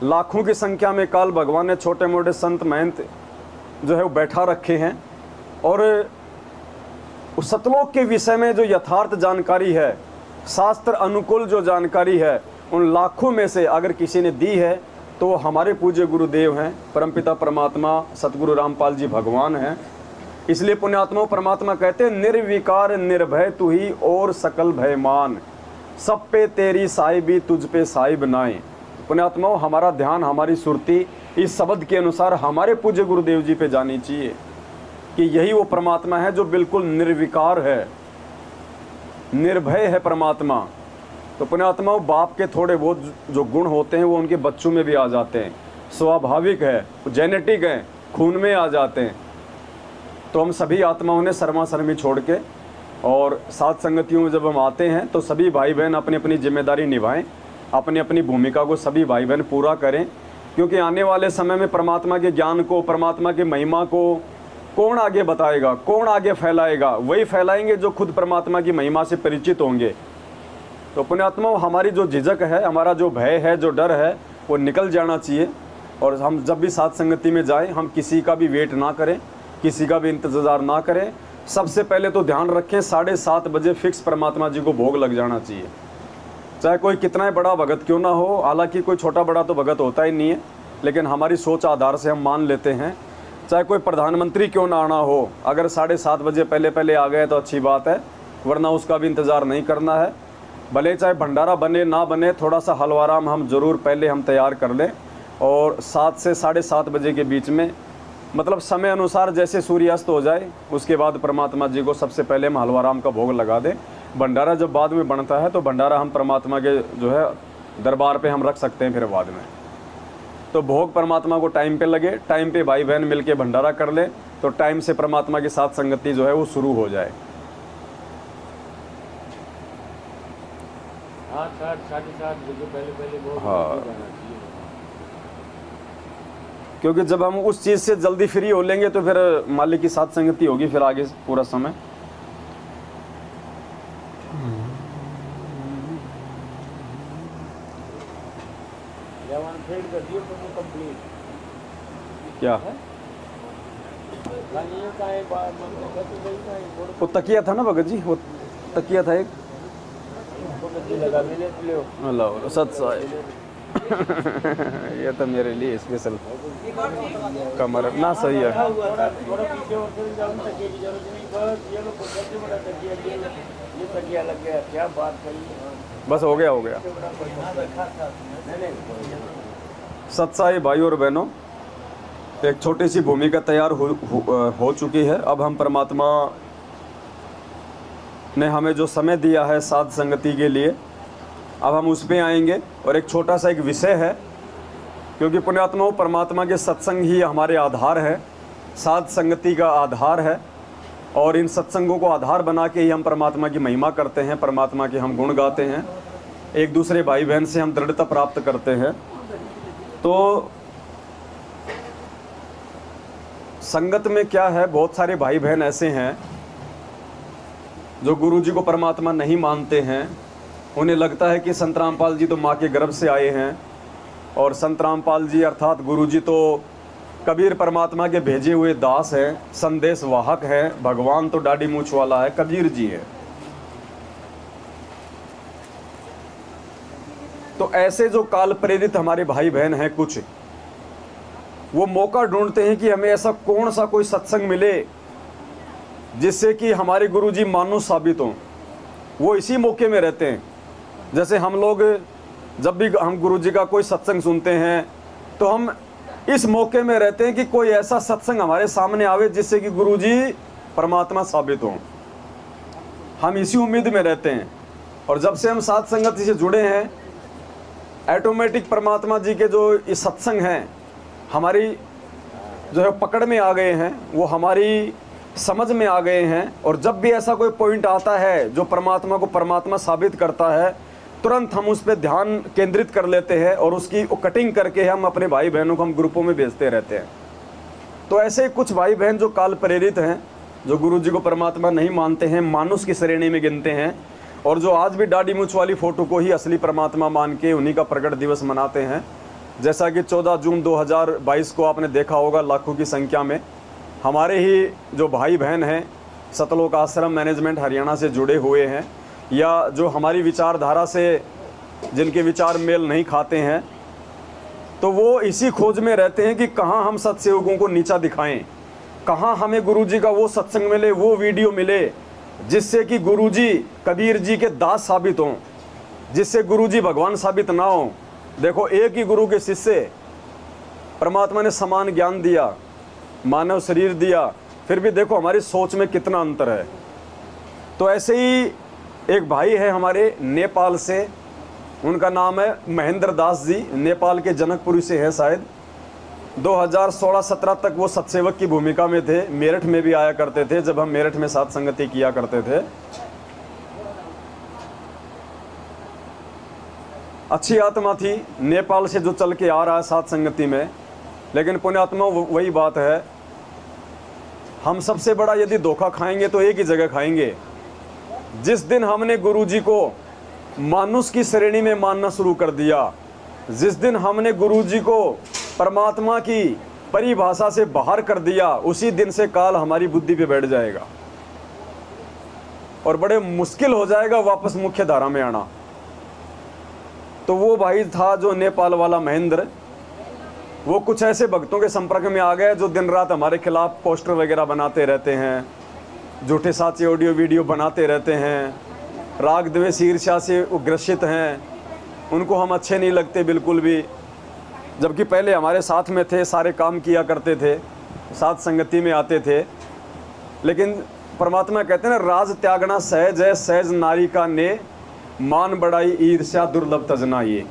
लाखों की संख्या में काल भगवान ने छोटे मोटे संत महंत जो है वो बैठा रखे हैं। और उस सतलोक के विषय में जो यथार्थ जानकारी है, शास्त्र अनुकूल जो जानकारी है, उन लाखों में से अगर किसी ने दी है तो वो हमारे पूज्य गुरुदेव हैं, परमपिता परमात्मा सतगुरु रामपाल जी भगवान हैं। इसलिए पुण्यात्मा परमात्मा कहते हैं निर्विकार निर्भय तू ही और सकल भय मान, सब पे तेरी साहिबी तुझ पे साहिब नाए। पुण्यात्माओं, हमारा ध्यान, हमारी सुरती इस शब्द के अनुसार हमारे पूज्य गुरुदेव जी पे जानी चाहिए कि यही वो परमात्मा है जो बिल्कुल निर्विकार है, निर्भय है परमात्मा। तो पुण्यात्माओं, बाप के थोड़े बहुत जो गुण होते हैं वो उनके बच्चों में भी आ जाते हैं, स्वाभाविक है, जेनेटिक है, खून में आ जाते हैं। तो हम सभी आत्माओं ने शर्मा शर्मी छोड़ के और साथ संगतियों में जब हम आते हैं तो सभी भाई बहन अपनी अपनी जिम्मेदारी निभाएं, अपनी अपनी भूमिका को सभी भाई बहन पूरा करें। क्योंकि आने वाले समय में परमात्मा के ज्ञान को, परमात्मा की महिमा को कौन आगे बताएगा, कौन आगे फैलाएगा? वही फैलाएंगे जो खुद परमात्मा की महिमा से परिचित होंगे। तो पुण्यात्मा, हमारी जो झिझक है, हमारा जो भय है, जो डर है, वो निकल जाना चाहिए। और हम जब भी साथ संगति में जाएं, हम किसी का भी वेट ना करें, किसी का भी इंतज़ार ना करें। सबसे पहले तो ध्यान रखें 7:30 बजे फिक्स परमात्मा जी को भोग लग जाना चाहिए, चाहे कोई कितना ही बड़ा भगत क्यों ना हो। हालांकि कोई छोटा बड़ा तो भगत होता ही नहीं है, लेकिन हमारी सोच आधार से हम मान लेते हैं। चाहे कोई प्रधानमंत्री क्यों ना आना हो, अगर 7:30 बजे पहले पहले आ गए तो अच्छी बात है, वरना उसका भी इंतज़ार नहीं करना है। भले चाहे भंडारा बने ना बने, थोड़ा सा हलवाराम हम ज़रूर पहले हम तैयार कर लें। और 7 से 7:30 बजे के बीच में, मतलब समय अनुसार जैसे सूर्यास्त हो जाए, उसके बाद परमात्मा जी को सबसे पहले हम हलवाराम का भोग लगा दें। भंडारा जब बाद में बनता है तो भंडारा हम परमात्मा के जो है दरबार पे हम रख सकते हैं फिर बाद में। तो भोग परमात्मा को टाइम पे लगे, टाइम पे भाई बहन मिलके भंडारा कर ले, तो टाइम से परमात्मा के साथ संगति जो है वो शुरू हो जाए। हाँ 7:30 बजे पहले बहुत हाँ। जल्दी जाना चाहिए। क्योंकि जब हम उस चीज़ से जल्दी फ्री हो लेंगे तो फिर मालिक की साथ संगति होगी फिर आगे पूरा समय। जवान फेड कर दियो तो कंप्लीट क्या गानियों का एक बार मतलब खत्म गई का एक बोर्ड वो तकिया था ना भगत जी, वो तकिया था एक, को बच्चे लगा मिले ले लो। अल्लाह सच ये तो मेरे लिए स्पेशल कमर ना सही है। थोड़ा पीछे और फिर जाओ, तकिए की जरूरत नहीं, बस ये लो सबसे बड़ा तकिया ये तकिया लग गया। क्या बात कही बस हो गया नहीं सत्साई भाई और बहनों, एक छोटी सी भूमिका तैयार हो चुकी है। अब हम परमात्मा ने हमें जो समय दिया है साध संगति के लिए, अब हम उस पे आएंगे। और एक छोटा सा एक विषय है, क्योंकि पुण्यात्माओं परमात्मा के सत्संग ही हमारे आधार है, साध संगति का आधार है। और इन सत्संगों को आधार बना के ही हम परमात्मा की महिमा करते हैं, परमात्मा के हम गुण गाते हैं, एक दूसरे भाई बहन से हम दृढ़ता प्राप्त करते हैं। तो संगत में क्या है, बहुत सारे भाई बहन ऐसे हैं जो गुरु जी को परमात्मा नहीं मानते हैं। उन्हें लगता है कि संत रामपाल जी तो माँ के गर्भ से आए हैं, और संत रामपाल जी अर्थात गुरु जी तो कबीर परमात्मा के भेजे हुए दास हैं, संदेश वाहक है, भगवान तो डाडी मूछ वाला है, कबीर जी है। तो ऐसे जो काल प्रेरित हमारे भाई बहन हैं कुछ, वो मौका ढूंढते हैं कि हमें ऐसा कौन सा कोई सत्संग मिले जिससे कि हमारे गुरुजी मानुष साबित हों। वो इसी मौके में रहते हैं। जैसे हम लोग जब भी हम गुरुजी का कोई सत्संग सुनते हैं तो हम इस मौके में रहते हैं कि कोई ऐसा सत्संग हमारे सामने आवे जिससे कि गुरुजी परमात्मा साबित हों। हम इसी उम्मीद में रहते हैं। और जब से हम साध संगति से जुड़े हैं, ऑटोमेटिक परमात्मा जी के जो ये सत्संग हैं हमारी जो है पकड़ में आ गए हैं, वो हमारी समझ में आ गए हैं। और जब भी ऐसा कोई पॉइंट आता है जो परमात्मा को परमात्मा साबित करता है, तुरंत हम उस पर ध्यान केंद्रित कर लेते हैं और उसकी कटिंग करके हम अपने भाई बहनों को हम ग्रुपों में भेजते रहते हैं। तो ऐसे कुछ भाई बहन जो काल प्रेरित हैं, जो गुरु जी को परमात्मा नहीं मानते हैं, मानुष की श्रेणी में गिनते हैं, और जो आज भी दाढ़ी मूंछ वाली फ़ोटो को ही असली परमात्मा मान के उन्हीं का प्रकट दिवस मनाते हैं। जैसा कि 14 जून 2022 को आपने देखा होगा, लाखों की संख्या में हमारे ही जो भाई बहन हैं सतलोक आश्रम मैनेजमेंट हरियाणा से जुड़े हुए हैं, या जो हमारी विचारधारा से जिनके विचार मेल नहीं खाते हैं, तो वो इसी खोज में रहते हैं कि कहाँ हम सत्सेवकों को नीचा दिखाएं, कहाँ हमें गुरुजी का वो सत्संग मिले, वो वीडियो मिले जिससे कि गुरुजी कबीर जी के दास साबित हों, जिससे गुरुजी भगवान साबित ना हों। देखो, एक ही गुरु के शिष्य, परमात्मा ने समान ज्ञान दिया, मानव शरीर दिया, फिर भी देखो हमारी सोच में कितना अंतर है। तो ऐसे ही एक भाई है हमारे नेपाल से, उनका नाम है महेंद्र दास जी, नेपाल के जनकपुरी से है शायद। 2016-17 तक वो सत्सेवक की भूमिका में थे, मेरठ में भी आया करते थे जब हम मेरठ में साथ संगति किया करते थे। अच्छी आत्मा थी, नेपाल से जो चल के आ रहा है साथ संगति में। लेकिन पुण्यात्मा वही बात है, हम सबसे बड़ा यदि धोखा खाएंगे तो एक ही जगह खाएंगे। जिस दिन हमने गुरुजी को मानुष की श्रेणी में मानना शुरू कर दिया, जिस दिन हमने गुरुजी को परमात्मा की परिभाषा से बाहर कर दिया, उसी दिन से काल हमारी बुद्धि पे बैठ जाएगा और बड़े मुश्किल हो जाएगा वापस मुख्य धारा में आना। तो वो भाई था जो नेपाल वाला महेंद्र, वो कुछ ऐसे भक्तों के संपर्क में आ गए जो दिन रात हमारे खिलाफ पोस्टर वगैरह बनाते रहते हैं, झूठे साचे ऑडियो वीडियो बनाते रहते हैं, राग द्वेष ईर्ष्या से ग्रसित हैं, उनको हम अच्छे नहीं लगते बिल्कुल भी। जबकि पहले हमारे साथ में थे, सारे काम किया करते थे, साथ संगति में आते थे। लेकिन परमात्मा कहते हैं ना, राज त्यागना सहज है, सहज नारी का ने, मान बढ़ाई ईर्ष्या दुर्लभ तजना ये।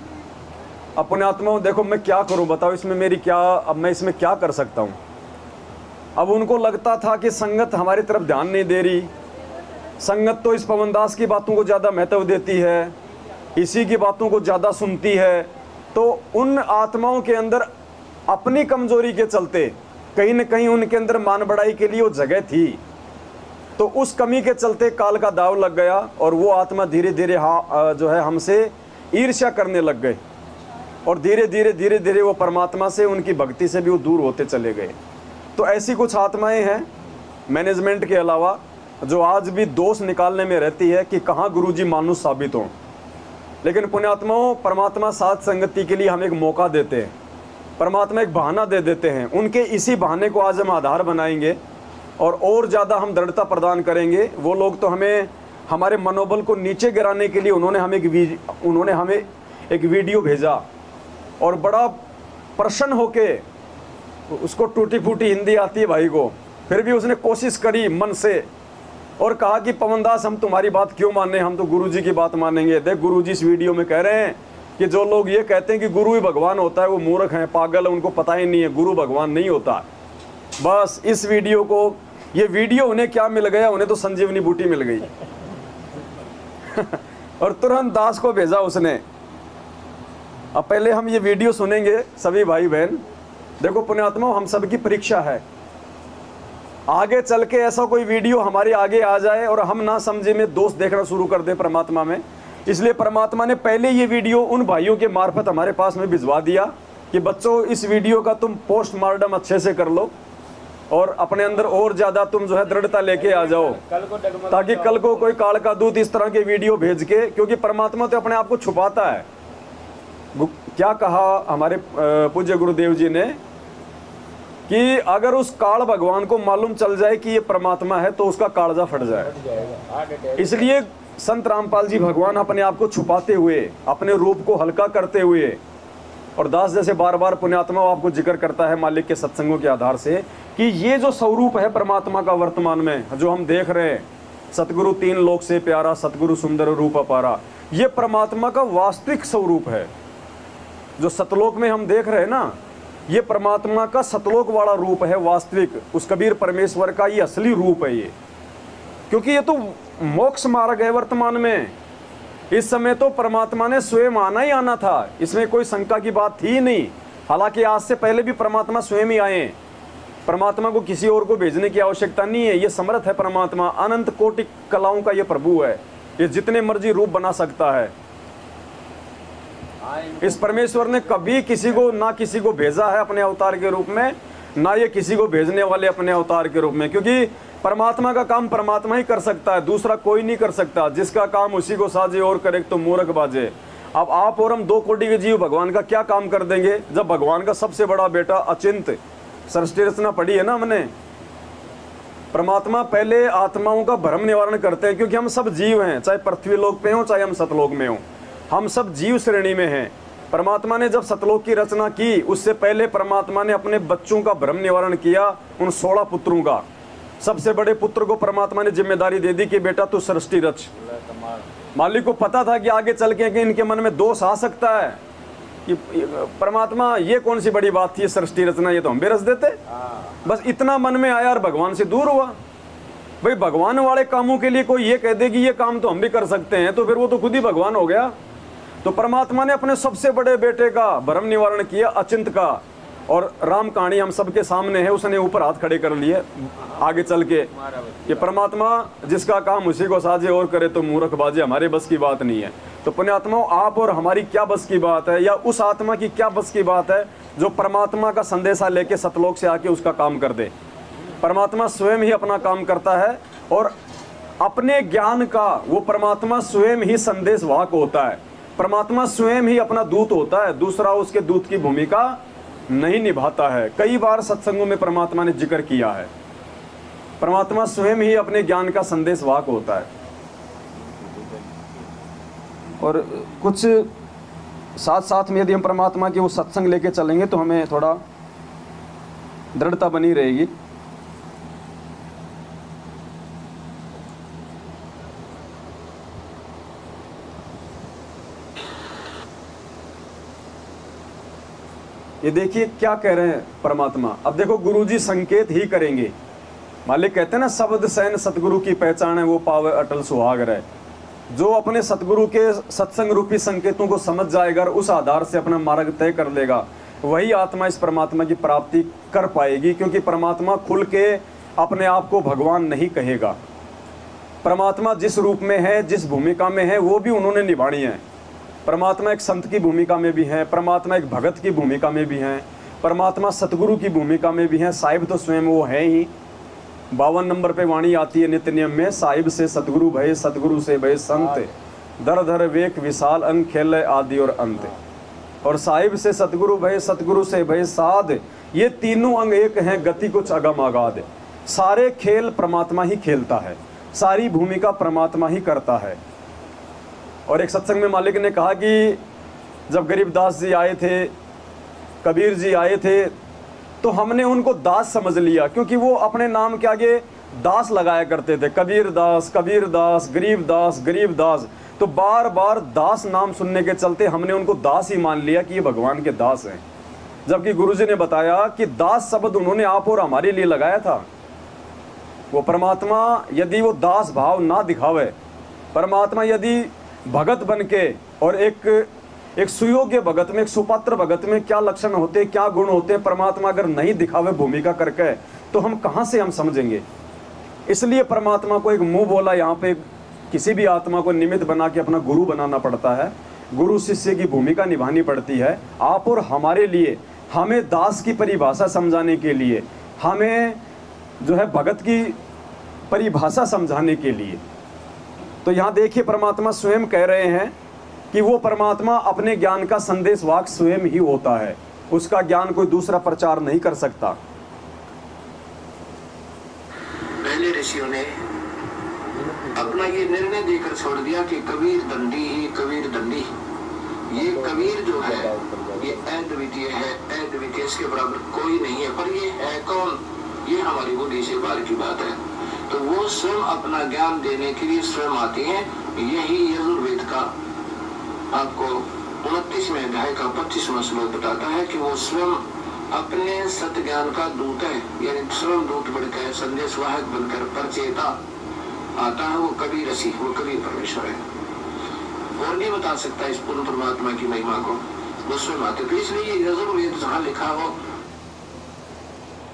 अपने आत्माओं देखो मैं क्या करूं, बताओ इसमें मेरी क्या, अब मैं इसमें क्या कर सकता हूं। अब उनको लगता था कि संगत हमारी तरफ ध्यान नहीं दे रही, संगत तो इस पवनदास की बातों को ज़्यादा महत्व देती है, इसी की बातों को ज़्यादा सुनती है, तो उन आत्माओं के अंदर अपनी कमजोरी के चलते कहीं न कहीं उनके अंदर मान बढ़ाई के लिए वो जगह थी, तो उस कमी के चलते काल का दाव लग गया और वो आत्मा धीरे धीरे जो है हमसे ईर्ष्या करने लग गए और धीरे धीरे वो परमात्मा से, उनकी भक्ति से भी वो दूर होते चले गए। तो ऐसी कुछ आत्माएं हैं मैनेजमेंट के अलावा जो आज भी दोष निकालने में रहती है कि कहाँ गुरुजी मानुष साबित हों। लेकिन पुण्यात्माओं, परमात्मा साथ संगति के लिए हमें एक मौका देते हैं, परमात्मा एक बहाना दे देते हैं। उनके इसी बहाने को आज हम आधार बनाएंगे और ज़्यादा हम दृढ़ता प्रदान करेंगे। वो लोग तो हमें, हमारे मनोबल को नीचे गिराने के लिए उन्होंने हमें एक वीडियो भेजा और बड़ा प्रसन्न होके, उसको टूटी फूटी हिंदी आती है भाई को, फिर भी उसने कोशिश करी मन से और कहा कि पवनदास हम तुम्हारी बात क्यों माने, हम तो गुरुजी की बात मानेंगे। देख गुरुजी इस वीडियो में कह रहे हैं कि जो लोग ये कहते हैं कि गुरु ही भगवान होता है वो मूर्ख हैं, पागल है, उनको पता ही नहीं है गुरु भगवान नहीं होता। बस इस वीडियो को, ये वीडियो उन्हें क्या मिल गया, उन्हें तो संजीवनी बूटी मिल गई और तुरंत दास को भेजा उसने। अब पहले हम ये वीडियो सुनेंगे सभी भाई बहन। देखो पुण्यात्मा, हम सबकी परीक्षा है, आगे चल के ऐसा कोई वीडियो हमारे आगे आ जाए और हम ना समझे में दोष देखना शुरू कर दे परमात्मा में। इसलिए परमात्मा ने पहले ये वीडियो उन भाइयों के मार्फत हमारे पास में भिजवा दिया कि बच्चों इस वीडियो का तुम पोस्टमार्टम अच्छे से कर लो और अपने अंदर और ज़्यादा तुम जो है दृढ़ता लेके आ जाओ, ताकि कल को कोई काल का दूत इस तरह के वीडियो भेज के, क्योंकि परमात्मा तो अपने आप को छुपाता है। क्या कहा हमारे पूज्य गुरुदेव जी ने कि अगर उस काल भगवान को मालूम चल जाए कि ये परमात्मा है तो उसका कालजा फट जाए। इसलिए संत रामपाल जी भगवान अपने आप को छुपाते हुए, अपने रूप को हल्का करते हुए, और दास जैसे बार बार पुण्यात्मा आपको जिक्र करता है मालिक के सत्संगों के आधार से कि ये जो स्वरूप है परमात्मा का वर्तमान में जो हम देख रहे हैं, सतगुरु तीन लोक से प्यारा, सतगुरु सुंदर रूप अपारा, ये परमात्मा का वास्तविक स्वरूप है। जो सतलोक में हम देख रहे हैं ना, ये परमात्मा का सतलोक वाला रूप है वास्तविक, उस कबीर परमेश्वर का ये असली रूप है ये। क्योंकि ये तो मोक्ष मार्ग है वर्तमान में। इस समय तो परमात्मा ने स्वयं आना ही आना था, इसमें कोई शंका की बात थी ही नहीं। हालांकि आज से पहले भी परमात्मा स्वयं ही आए, परमात्मा को किसी और को भेजने की आवश्यकता नहीं है। ये समर्थ है परमात्मा, अनंत कोटि कलाओं का ये प्रभु है, ये जितने मर्जी रूप बना सकता है। इस परमेश्वर ने कभी किसी को ना किसी को भेजा है अपने अवतार के रूप में, ना ये किसी को भेजने वाले अपने अवतार के रूप में, क्योंकि परमात्मा का काम परमात्मा ही कर सकता है, दूसरा कोई नहीं कर सकता। जिसका काम उसी को साजे और करे तो मूर्ख बाजे। अब आप और हम दो कोटि के जीव भगवान का क्या काम कर देंगे, जब भगवान का सबसे बड़ा बेटा अचिंत सृष्टि रचना पढ़ी है ना हमने। परमात्मा पहले आत्माओं का भ्रम निवारण करते हैं, क्योंकि हम सब जीव हैं, चाहे पृथ्वी लोक पे हो चाहे हम सतलोक में हो, हम सब जीव श्रेणी में हैं। परमात्मा ने जब सतलोक की रचना की, उससे पहले परमात्मा ने अपने बच्चों का भ्रम निवारण किया। उन 16 पुत्रों का सबसे बड़े पुत्र को परमात्मा ने जिम्मेदारी दे दी कि बेटा तू सृष्टि रच। मालिक को पता था कि आगे चल के कि इनके मन में दोष आ सकता है कि परमात्मा ये कौन सी बड़ी बात थी सृष्टि रचना, ये तो हम भी रच देते। बस इतना मन में आया और भगवान से दूर हुआ। भाई भगवान वाले कामों के लिए कोई ये कह दे कि ये काम तो हम भी कर सकते हैं, तो फिर वो तो खुद ही भगवान हो गया। तो परमात्मा ने अपने सबसे बड़े बेटे का भ्रम निवारण किया, अचिंत का। और राम कहानी हम सबके सामने है, उसने ऊपर हाथ खड़े कर लिए आगे चल के। ये परमात्मा जिसका काम उसी को साजे और करे तो मूर्ख बाजे, हमारे बस की बात नहीं है। तो पुण्यात्माओं, आप और हमारी क्या बस की बात है, या उस आत्मा की क्या बस की बात है जो परमात्मा का संदेशा लेके सतलोक से आके उसका काम कर दे। परमात्मा स्वयं ही अपना काम करता है और अपने ज्ञान का वो परमात्मा स्वयं ही संदेश वाहक होता है। परमात्मा स्वयं ही अपना दूत होता है, दूसरा उसके दूत की भूमिका नहीं निभाता है। कई बार सत्संगों में परमात्मा ने जिक्र किया है, परमात्मा स्वयं ही अपने ज्ञान का संदेश वाहक होता है। और कुछ साथ साथ में यदि हम परमात्मा की वो सत्संग लेके चलेंगे तो हमें थोड़ा दृढ़ता बनी रहेगी। ये देखिए क्या कह रहे हैं परमात्मा। अब देखो गुरुजी संकेत ही करेंगे। मालिक कहते हैं ना, शब्द सैन सतगुरु की पहचान है, वो पावे अटल सुहाग रहे। जो अपने सतगुरु के सत्संग रूपी संकेतों को समझ जाएगा और उस आधार से अपना मार्ग तय कर लेगा, वही आत्मा इस परमात्मा की प्राप्ति कर पाएगी। क्योंकि परमात्मा खुल के अपने आप को भगवान नहीं कहेगा। परमात्मा जिस रूप में है, जिस भूमिका में है, वो भी उन्होंने निभानी है। परमात्मा एक संत की भूमिका में भी है, परमात्मा एक भगत की भूमिका में भी हैं, परमात्मा सतगुरु की भूमिका में भी हैं। साहिब तो स्वयं वो है ही। 52 नंबर पे वाणी आती है नित्य नियम में, साहिब से सतगुरु भय, सतगुरु से भय संत, दर धर वेक विशाल अंग खेल आदि और अंत। और साहिब से सतगुरु भय, सतगुरु से भय साध, ये तीनों अंग एक हैं, गति कुछ अगम आगाध। सारे खेल परमात्मा ही खेलता है, सारी भूमिका परमात्मा ही करता है। और एक सत्संग में मालिक ने कहा कि जब गरीबदास जी आए थे, कबीर जी आए थे, तो हमने उनको दास समझ लिया, क्योंकि वो अपने नाम के आगे दास लगाया करते थे। कबीर दास, गरीबदास, गरीबदास। तो बार बार दास नाम सुनने के चलते हमने उनको दास ही मान लिया कि ये भगवान के दास हैं। जबकि गुरुजी ने बताया कि दास शब्द उन्होंने आप और हमारे लिए लगाया था। वो परमात्मा यदि वो दास भाव ना दिखावे, परमात्मा यदि भगत बन के, और एक सुयोग्य भगत में, एक सुपात्र भगत में क्या लक्षण होते, क्या गुण होते, परमात्मा अगर नहीं दिखावे भूमिका करके, तो हम कहाँ से हम समझेंगे। इसलिए परमात्मा को एक मुंह बोला यहाँ पे किसी भी आत्मा को निमित्त बना के अपना गुरु बनाना पड़ता है। गुरु शिष्य की भूमिका निभानी पड़ती है। आप और हमारे लिए, हमें दास की परिभाषा समझाने के लिए, हमें जो है भगत की परिभाषा समझाने के लिए। तो यहाँ देखिए परमात्मा स्वयं कह रहे हैं कि वो परमात्मा अपने ज्ञान का संदेश वाक स्वयं ही होता है, उसका ज्ञान कोई दूसरा प्रचार नहीं कर सकता। पहले ऋषियों ने अपना ये निर्णय देकर छोड़ दिया कि कबीर दंडी ही कबीर दंडी। ये कबीर जो है ये अद्वितीय है, अद्वितीय, इसके बराबर कोई नहीं है। पर ये है कौन? ये हमारी बुद्धि से बाहर की बात है। तो वो स्वयं अपना ज्ञान देने के लिए स्वयं आती है। यही यजुर्वेद का आपको 29वें अध्याय का 25वां श्लोक बताता है कि वो स्वयं अपने सत्य ज्ञान का दूत है, यानी स्वयं दूत बनकर संदेश वाहक बनकर परचेता आता है। वो कबीर ऋषि, वो कबीर परमेश्वर है, और नहीं बता सकता इस पूर्ण परमात्मा की महिमा को, वो स्वयं आते। तो इसलिए यजुर्वेद जहाँ लिखा हो,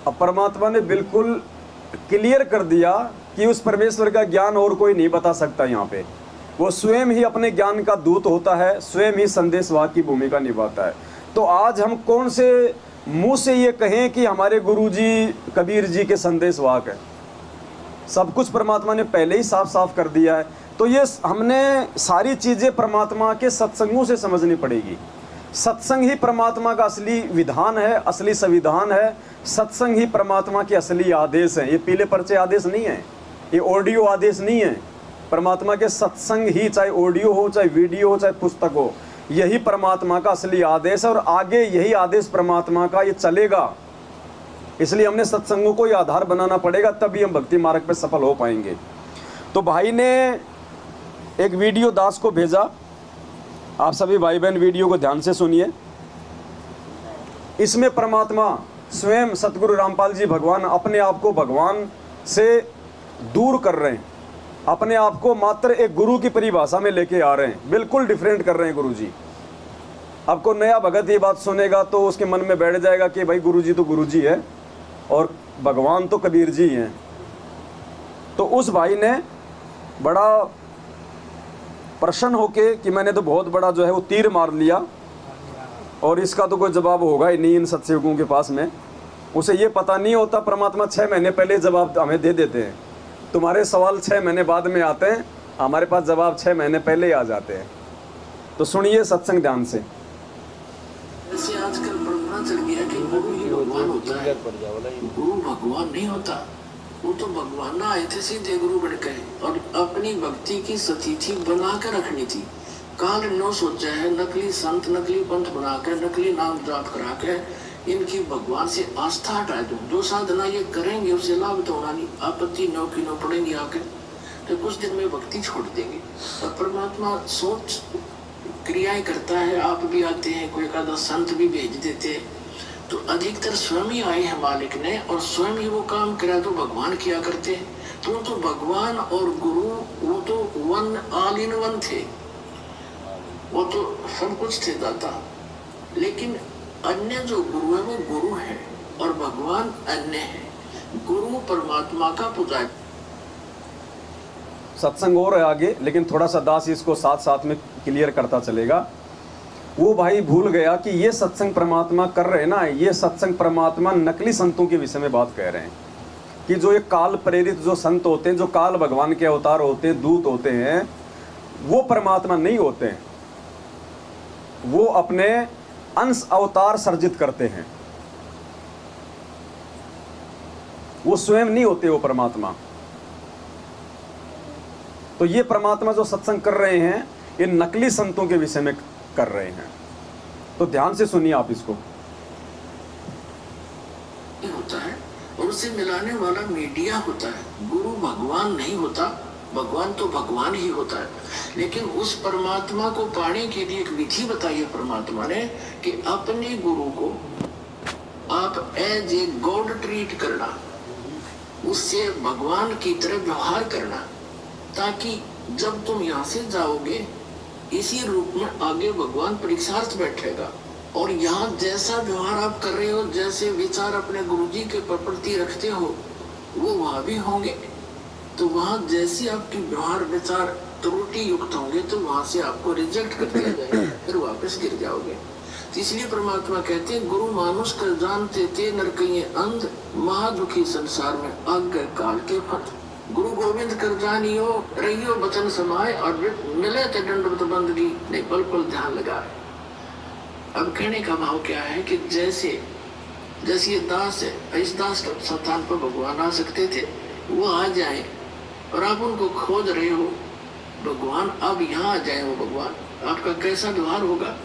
अब परमात्मा ने बिल्कुल क्लियर कर दिया कि उस परमेश्वर का ज्ञान और कोई नहीं बता सकता। यहाँ पे वो स्वयं ही अपने ज्ञान का दूत होता है, स्वयं ही संदेशवाहक की भूमिका निभाता है। तो आज हम कौन से मुंह से ये कहें कि हमारे गुरुजी कबीर जी के संदेशवाहक है? सब कुछ परमात्मा ने पहले ही साफ साफ कर दिया है। तो ये हमने सारी चीज़ें परमात्मा के सत्संगों से समझनी पड़ेगी। सत्संग ही परमात्मा का असली विधान है, असली संविधान है। सत्संग ही परमात्मा के असली आदेश हैं। ये पीले पर्चे आदेश नहीं है, ये ऑडियो आदेश नहीं है। परमात्मा के सत्संग ही, चाहे ऑडियो हो, चाहे वीडियो हो, चाहे पुस्तक हो, यही परमात्मा का असली आदेश है। और आगे यही आदेश परमात्मा का ये चलेगा। इसलिए हमने सत्संगों को ये आधार बनाना पड़ेगा, तभी हम भक्ति मार्ग पे सफल हो पाएंगे। तो भाई ने एक वीडियो दास को भेजा, आप सभी भाई बहन वीडियो को ध्यान से सुनिए। इसमें परमात्मा स्वयं सतगुरु रामपाल जी भगवान अपने आप को भगवान से दूर कर रहे हैं, अपने आप को मात्र एक गुरु की परिभाषा में लेके आ रहे हैं, बिल्कुल डिफरेंट कर रहे हैं गुरु जी। आपको नया भगत ये बात सुनेगा तो उसके मन में बैठ जाएगा कि भाई गुरु जी तो गुरु जी है और भगवान तो कबीर जी हैं। तो उस भाई ने बड़ा प्रसन्न होके कि मैंने तो बहुत बड़ा जो है वो तीर मार लिया और इसका तो कोई जवाब होगा ही नहीं इन सत्संगों के पास में। उसे ये पता नहीं होता परमात्मा 6 महीने पहले जवाब हमें दे देते हैं। तुम्हारे सवाल 6 महीने बाद में आते हैं, हमारे पास जवाब 6 महीने पहले ही आ जाते हैं। तो सुनिए सत्संग ध्यान से। जैसे आजकल परंपरा चल गया कि गुरु ही भगवान होता है। गुरु भगवान नहीं होता, वो तो भगवान ना आए थे सीधे गुरु बन गए और अपनी भक्ति की स्थिति बना कर रखनी थी। काल न सोचा है नकली संत, नकली पंथ बनाकर, नकली नाम जाप करा के इनकी भगवान से आस्था हटा दो। जो साधना ये करेंगे उससे लाभ तो होना नहीं, आपत्ति नौ की नौ पड़ेंगी आकर, तो कुछ दिन में भक्ति छोड़ देंगे। और परमात्मा सोच क्रियाएं करता है, आप भी आते हैं, कोई एकाधा संत भी भेज देते हैं। तो अधिकतर स्वयं ही आए हैं मालिक ने और स्वयं ही वो काम करा तो भगवान किया करते हैं। तो भगवान और गुरु वो तो वन ऑल इन वन थे, वो तो सब कुछ थे दाता। लेकिन अन्य जो गुरु है वो गुरु है और भगवान अन्य है। गुरु परमात्मा का पुजारी। सत्संग और है आगे, लेकिन थोड़ा सा दास इसको साथ साथ में क्लियर करता चलेगा। वो भाई भूल गया कि ये सत्संग परमात्मा कर रहे हैं ना, ये सत्संग परमात्मा नकली संतों के विषय में बात कह रहे हैं कि जो ये काल प्रेरित जो संत होते हैं, जो काल भगवान के अवतार होते हैं, दूत होते हैं, वो परमात्मा नहीं होते हैं। वो अपने अंश अवतार सर्जित करते हैं, वो स्वयं नहीं होते वो परमात्मा। तो ये परमात्मा जो सत्संग कर रहे हैं ये नकली संतों के विषय में कर रहे हैं। तो ध्यान से सुनिए आप इसको। होता है और उसे मिलाने वाला मीडिया होता है। गुरु भगवान नहीं होता, भगवान तो भगवान ही होता है। लेकिन उस परमात्मा को पाने के लिए एक विधि बताई है परमात्मा ने कि अपने गुरु को आप एज ए गॉड ट्रीट करना, उससे भगवान की तरह व्यवहार करना, ताकि जब तुम यहाँ से जाओगे इसी रूप में आगे भगवान परीक्षार्थ बैठेगा। और यहाँ जैसा व्यवहार आप कर रहे हो, जैसे विचार अपने गुरुजी के प्रति रखते हो, वो वहाँ भी होंगे। तो वहाँ जैसी आपकी व्यवहार विचार त्रुटि युक्त होंगे तो वहाँ से आपको रिजेक्ट कर दिया जाएगा, फिर वापस गिर जाओगे। तो इसलिए परमात्मा कहते हैं गुरु मानुष कर जानते थे नरकइये अंध, महादुखी संसार में आज्ञा काल के फत। गुरु गोविंद कर जानियो रहियो बचन समाए और मिले ते दंडवत बंदगी नहीं पल पल ध्यान लगाए। अब कहने का भाव क्या है कि जैसे ये दास है, इस दास के स्थान पर भगवान आ सकते थे, वो आ जाए और आप उनको खोज रहे हो भगवान, अब यहाँ आ जाए वो भगवान, आपका कैसा व्यवहार होगा?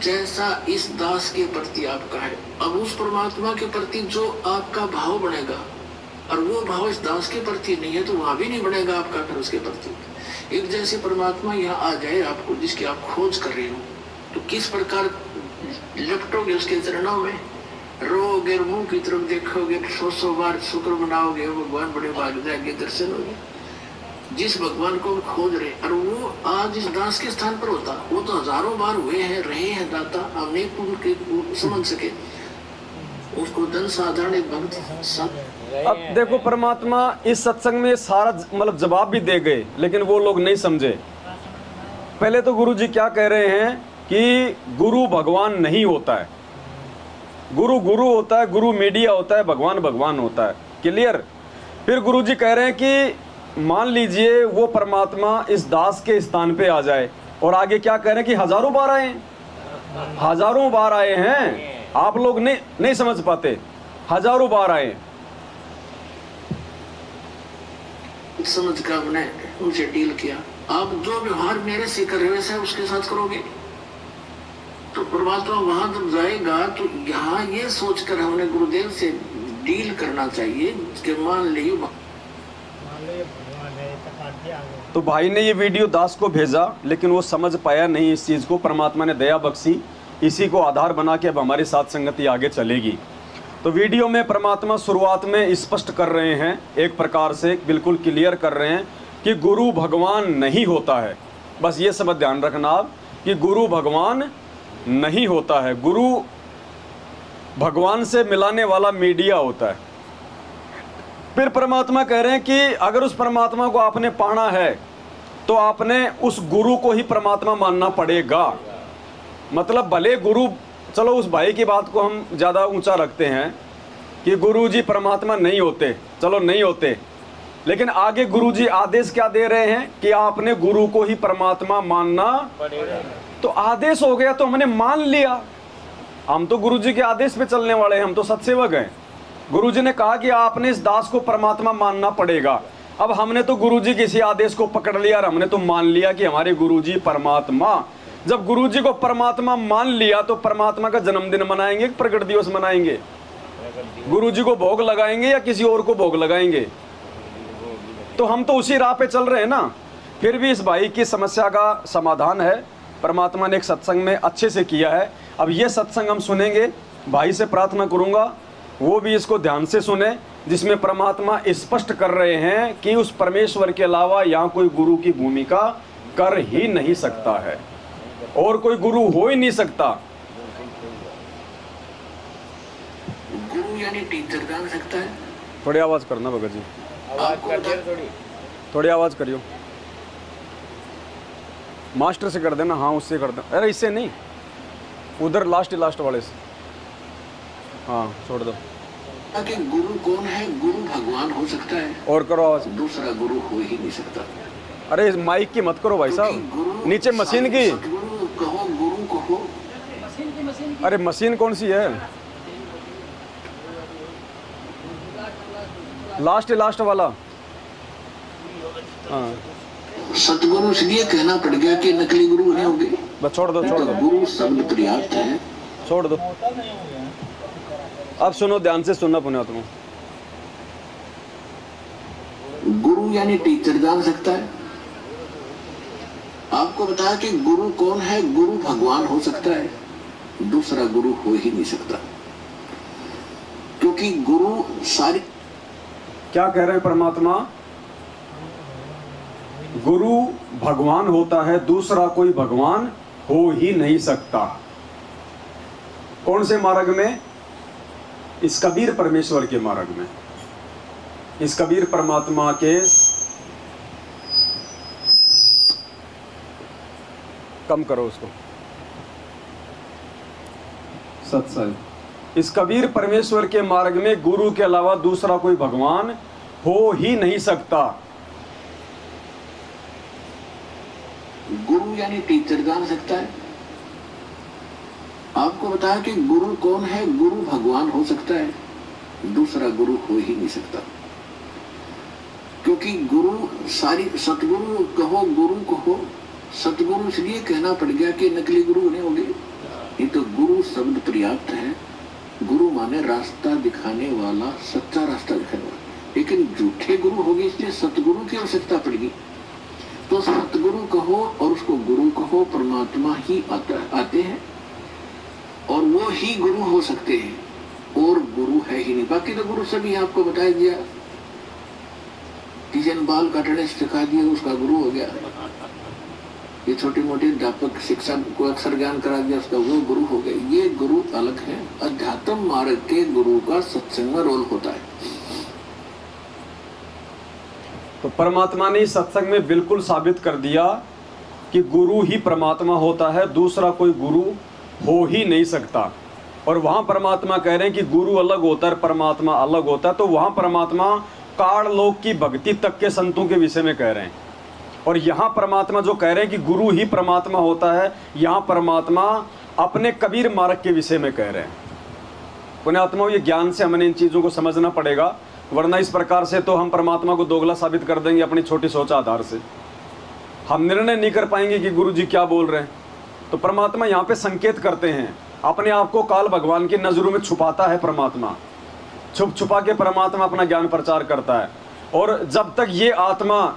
जैसा इस दास के प्रति आपका है, अब उस परमात्मा के प्रति जो आपका भाव बनेगा और वो भाव इस दास के प्रति नहीं है तो वहां भी नहीं बनेगा आपका फिर उसके प्रति। एक जैसे परमात्मा यहाँ आ जाए आपको, जिसकी आप खोज कर रहे हो, तो किस प्रकार लिपटोगे उसके चरणों में, रोगे, मुंह की तरफ देखोगे, 100 बार शुक्र मनाओगे, भगवान बड़े भाग जाएंगे, दर्शन होगे। जिस भगवान को खोज रहे और वो आज इस दास के स्थान पर होता, वो तो हजारों बार हुए हैं, रहे हैं दाता, हम नहीं समझ सके उसको। धन साधारण एक भक्त। अब देखो परमात्मा इस सत्संग में सारा मतलब जवाब भी दे गए, लेकिन वो लोग नहीं समझे। पहले तो गुरु जी क्या कह रहे हैं कि गुरु भगवान नहीं होता है, गुरु गुरु होता है, गुरु मीडिया होता है, भगवान भगवान होता है। क्लियर। फिर गुरु जी कह रहे हैं कि मान लीजिए वो परमात्मा इस दास के स्थान पे आ जाए, और आगे क्या कह रहे हैं कि हजारों बार आए, हजारों बार आए हैं। आप लोग नहीं समझ पाते, हजारों बार आए। समझ कर हमने उनसे डील किया, आप जो व्यवहार मेरे से कर रहे हैं उसके साथ करोगे तो परमात्मा वहां जब जाएगा तो यहाँ ये सोचकर हमने गुरुदेव से डील करना चाहिए कि मान लीजिए तो भाई ने ये वीडियो दास को भेजा, लेकिन वो समझ पाया नहीं इस चीज़ को। परमात्मा ने दया बख्शी, इसी को आधार बना के अब हमारी साथ संगति आगे चलेगी। तो वीडियो में परमात्मा शुरुआत में स्पष्ट कर रहे हैं, एक प्रकार से बिल्कुल क्लियर कर रहे हैं कि गुरु भगवान नहीं होता है। बस ये सब ध्यान रखना आप कि गुरु भगवान नहीं होता है, गुरु भगवान से मिलाने वाला मीडिया होता है। फिर परमात्मा कह रहे हैं कि अगर उस परमात्मा को आपने पाना है तो आपने उस गुरु को ही परमात्मा मानना पड़ेगा। मतलब भले गुरु, चलो उस भाई की बात को हम ज़्यादा ऊंचा रखते हैं कि गुरु जी परमात्मा नहीं होते, चलो नहीं होते, लेकिन आगे गुरु जी आदेश क्या दे रहे हैं कि आपने गुरु को ही परमात्मा मानना पड़ेगा। तो आदेश हो गया तो हमने मान लिया, हम तो गुरु जी के आदेश पे चलने वाले हैं, हम तो सत्सेवक हैं। गुरु जी ने कहा कि आपने इस दास को परमात्मा मानना पड़ेगा। अब हमने तो गुरु जी किसी आदेश को पकड़ लिया और हमने तो मान लिया कि हमारे गुरु जी परमात्मा। जब गुरु जी को परमात्मा मान लिया तो परमात्मा का जन्मदिन मनाएंगे, प्रकट दिवस मनाएंगे, गुरु जी को भोग लगाएंगे या किसी और को भोग लगाएंगे? तो हम तो उसी राह पे चल रहे हैं ना। फिर भी इस भाई की समस्या का समाधान है, परमात्मा ने एक सत्संग में अच्छे से किया है। अब ये सत्संग हम सुनेंगे। भाई से प्रार्थना करूंगा वो भी इसको ध्यान से सुने, जिसमें परमात्मा स्पष्ट कर रहे हैं कि उस परमेश्वर के अलावा यहाँ कोई गुरु की भूमिका कर ही नहीं सकता है और कोई गुरु हो ही नहीं सकता। गुरु यानी टीचर जान सकता है। थोड़ी आवाज करना भगत जी, आवाज कर दे थोड़ी आवाज करियो। मास्टर से कर देना, हाँ उससे कर देना, अरे इससे नहीं, उधर लास्ट वाले से, हाँ छोड़ दो। कि गुरु कौन है? गुरु भगवान हो सकता है और करो आवाज। दूसरा गुरु हो ही नहीं सकता। अरे इस माइक की मत करो भाई साहब, नीचे मशीन की। गुरु कहो, गुरु कहो। अरे मशीन कौन सी है? लास्ट वाला, हाँ। सतगुरु इसलिए कहना पड़ गया कि नकली गुरु नहीं होंगे। बस छोड़ दो। गुरु शब्द पर्याप्त है, छोड़ दो। अब सुनो, ध्यान से सुनना पुण्यात्मा। गुरु यानी टीचर जान सकता है। आपको बताया कि गुरु कौन है? गुरु भगवान हो सकता है, दूसरा गुरु हो ही नहीं सकता, क्योंकि गुरु सारी। क्या कह रहे हैं परमात्मा? गुरु भगवान होता है, दूसरा कोई भगवान हो ही नहीं सकता। कौन से मार्ग में? इस कबीर परमेश्वर के मार्ग में, इस कबीर परमात्मा के। कम करो उसको, सत्संग। इस कबीर परमेश्वर के मार्ग में गुरु के अलावा दूसरा कोई भगवान हो ही नहीं सकता। गुरु यानी टीचर जान सकता है। आपको बताया कि गुरु कौन है? गुरु भगवान हो सकता है, दूसरा गुरु हो ही नहीं सकता, क्योंकि गुरु सारी। सतगुरु कहो, गुरु कहो। सतगुरु इसलिए कहना पड़ गया कि नकली गुरु नहीं होंगे। ये तो गुरु शब्द पर्याप्त है। गुरु माने रास्ता दिखाने वाला, सच्चा रास्ता दिखाने वाला। लेकिन झूठे गुरु हो गए, इसलिए सतगुरु की आवश्यकता पड़ेगी। तो सतगुरु कहो और उसको गुरु कहो, परमात्मा ही आते हैं और वो ही गुरु हो सकते हैं, और गुरु है ही नहीं। बाकी तो गुरु सभी आपको बता दिया। किसी ने बाल काटने सिखा दिया, उसका गुरु हो गया। ये छोटी मोटी अध्यापक शिक्षा को अक्षर ज्ञान करा दिया, उसका वो गुरु हो गया। ये गुरु अलग है। अध्यात्म मार्ग के गुरु का सत्संग में रोल होता है। तो परमात्मा ने सत्संग में बिल्कुल साबित कर दिया कि गुरु ही परमात्मा होता है, दूसरा कोई गुरु हो ही नहीं सकता। और वहां परमात्मा कह रहे हैं कि गुरु अलग होता है, परमात्मा अलग होता है। तो वहां परमात्मा काल लोक की भक्ति तक के संतों के विषय में कह रहे हैं। और यहाँ परमात्मा जो कह रहे हैं कि गुरु ही परमात्मा होता है, यहाँ परमात्मा अपने कबीर मार्ग के विषय में कह रहे हैं। पुण्यात्मा, ये ज्ञान से हमें इन चीज़ों को समझना पड़ेगा, वरना इस प्रकार से तो हम परमात्मा को दोगला साबित कर देंगे अपनी छोटी सोच आधार से। हम निर्णय नहीं कर पाएंगे कि गुरु जी क्या बोल रहे हैं। तो परमात्मा यहाँ पे संकेत करते हैं, अपने आप को काल भगवान की नजरों में छुपाता है परमात्मा। छुपा के परमात्मा अपना ज्ञान प्रचार करता है। और जब तक ये आत्मा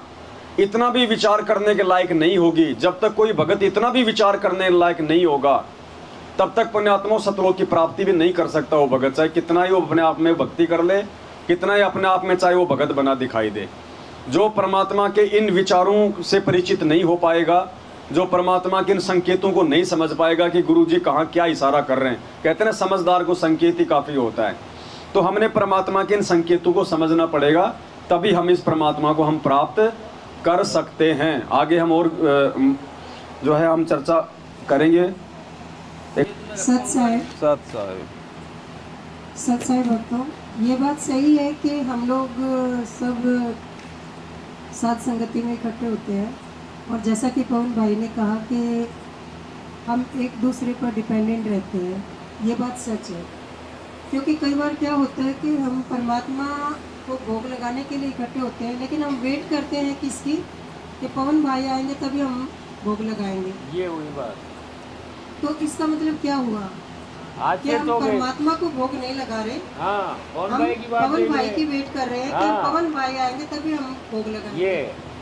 इतना भी विचार करने के लायक नहीं होगी, जब तक कोई भगत इतना भी विचार करने के लायक नहीं होगा, तब तक पुण्यात्मा सतलोक की प्राप्ति भी नहीं कर सकता वो भगत। चाहे कितना ही वो अपने आप में भक्ति कर ले, कितना ही अपने आप में चाहे वो भगत बना दिखाई दे, जो परमात्मा के इन विचारों से परिचित नहीं हो पाएगा, जो परमात्मा के इन संकेतों को नहीं समझ पाएगा कि गुरु जी कहाँ क्या इशारा कर रहे हैं। कहते हैं समझदार को संकेत ही काफ़ी होता है। तो हमने परमात्मा के इन संकेतों को समझना पड़ेगा, तभी हम इस परमात्मा को हम प्राप्त कर सकते हैं। आगे हम और जो है हम चर्चा करेंगे। सत साहिब भक्तों, ये बात सही है कि हम लोग सब साथ संगति में इकट्ठे होते हैं, और जैसा कि पवन भाई ने कहा कि हम एक दूसरे पर डिपेंडेंट रहते हैं, ये बात सच है। क्योंकि कई बार क्या होता है कि हम परमात्मा को भोग लगाने के लिए इकट्ठे होते हैं, लेकिन हम वेट करते हैं किसकी, कि पवन भाई आएंगे तभी हम भोग लगाएंगे। ये हुई बात। तो इसका मतलब क्या हुआ? आज कि हम परमात्मा को भोग नहीं लगा रहे, हाँ, हम पवन भाई की वेट कर रहे हैं कि पवन भाई आएंगे तभी हम भोग लगाएंगे। ये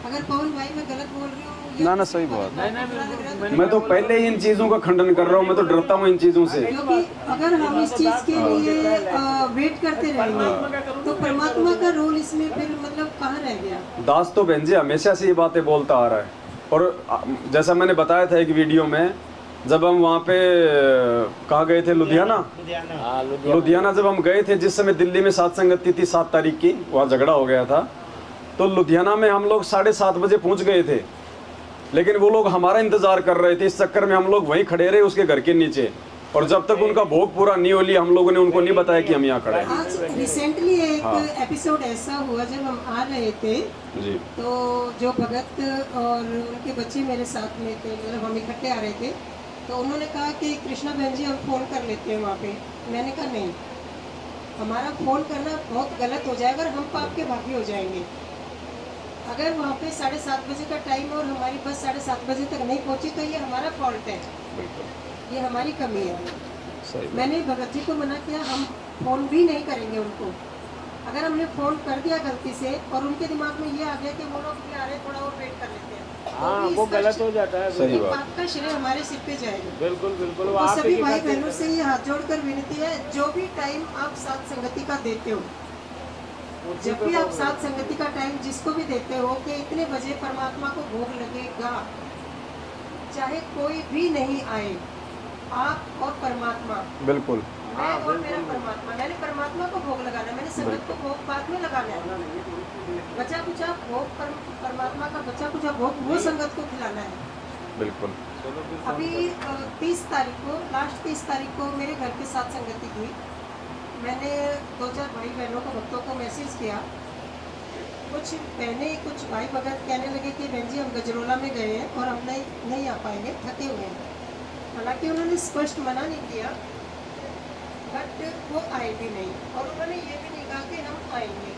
अगर पवन भाई मैं गलत बोल रही हूँ ना ना सही बात। नहीं नहीं बिल्कुल मैंने मैं तो पहले ही इन चीज़ों का खंडन कर रहा हूँ, मैं तो डरता हूँ इन चीज़ों से। क्योंकि अगर हम इस चीज के लिए वेट करते रहेंगे तो परमात्मा का रोल इसमें फिर मतलब कहाँ रह गया। दास तो बहन जी हमेशा से ये बातें बोलता आ रहा है। और जैसा मैंने बताया था एक वीडियो में, जब हम वहाँ पे कहाँ गए थे, लुधियाना। हाँ लुधियाना जब हम गए थे, जिस समय दिल्ली में सात संगति थी 7 तारीख की, वहाँ झगड़ा हो गया था, तो लुधियाना में हम लोग 7:30 बजे पहुँच गए थे, लेकिन वो लोग हमारा इंतजार कर रहे थे। इस चक्कर में हम लोग वहीं खड़े रहे उसके घर के नीचे, और जब तक उनका भोग पूरा नहीं हो लिया हम लोगों ने उनको नहीं बताया कि हम यहाँ खड़े हैं। आज रिसेंटली एक एपिसोड ऐसा हुआ जब हम आ रहे थे जी। तो जो भगत और उनके बच्चे मेरे साथ में थे, मतलब हम इकट्ठे आ रहे थे, तो उन्होंने कहा कि कृष्णा बहन जी हम फ़ोन कर लेते हैं वहाँ पे। मैंने कहा नहीं, हमारा फ़ोन करना बहुत गलत हो जाएगा और हम पाप के भागी हो जाएंगे। अगर वहाँ पे 7:30 बजे का टाइम और हमारी बस 7:30 बजे तक नहीं पहुँची तो ये हमारा फॉल्ट है, ये हमारी कमी है। सही। मैंने भगत जी को मना किया, हम फ़ोन भी नहीं करेंगे उनको। अगर हमने फ़ोन कर दिया गलती से और उनके दिमाग में ये आ गया कि वो लोग भी आ रहे हैं, थोड़ा और वेट कर लेते हैं, हाँ वो गलत हो जाता है। सही बात। पाप का श्रेय हमारे सिर पे जाएगा। बिल्कुल बिल्कुल। तो सभी भाई बहनों से ये हाथ जोड़कर विनती है, जो भी टाइम आप साथ संगति का देते हो, जब भी आप साथ संगति का टाइम जिसको भी देते हो कि इतने बजे परमात्मा को भोग लगेगा, चाहे कोई भी नहीं आए, आप और परमात्मा, बिल्कुल। मैं और मेरा परमात्मा, मैंने परमात्मा को भोग लगाना, मैंने संगत को भोग बाद में लगाना है। बचा कुचा भोग परमात्मा का बचा कुचा भोग वो संगत को खिलाना है। बिल्कुल। अभी 30 तारीख को, लास्ट 30 तारीख को मेरे घर के साथ संगति थी। मैंने 2-4 भाई बहनों को, भक्तों को मैसेज किया। कुछ बहनें, कुछ भाई भगत कहने लगे कि बहन जी हम गजरोला में गए हैं और हम नहीं आ पाएंगे, थके हुए हैं। हालांकि उन्होंने स्पष्ट मना नहीं किया, बट वो आए भी नहीं और उन्होंने ये भी नहीं कहा कि हम आएंगे।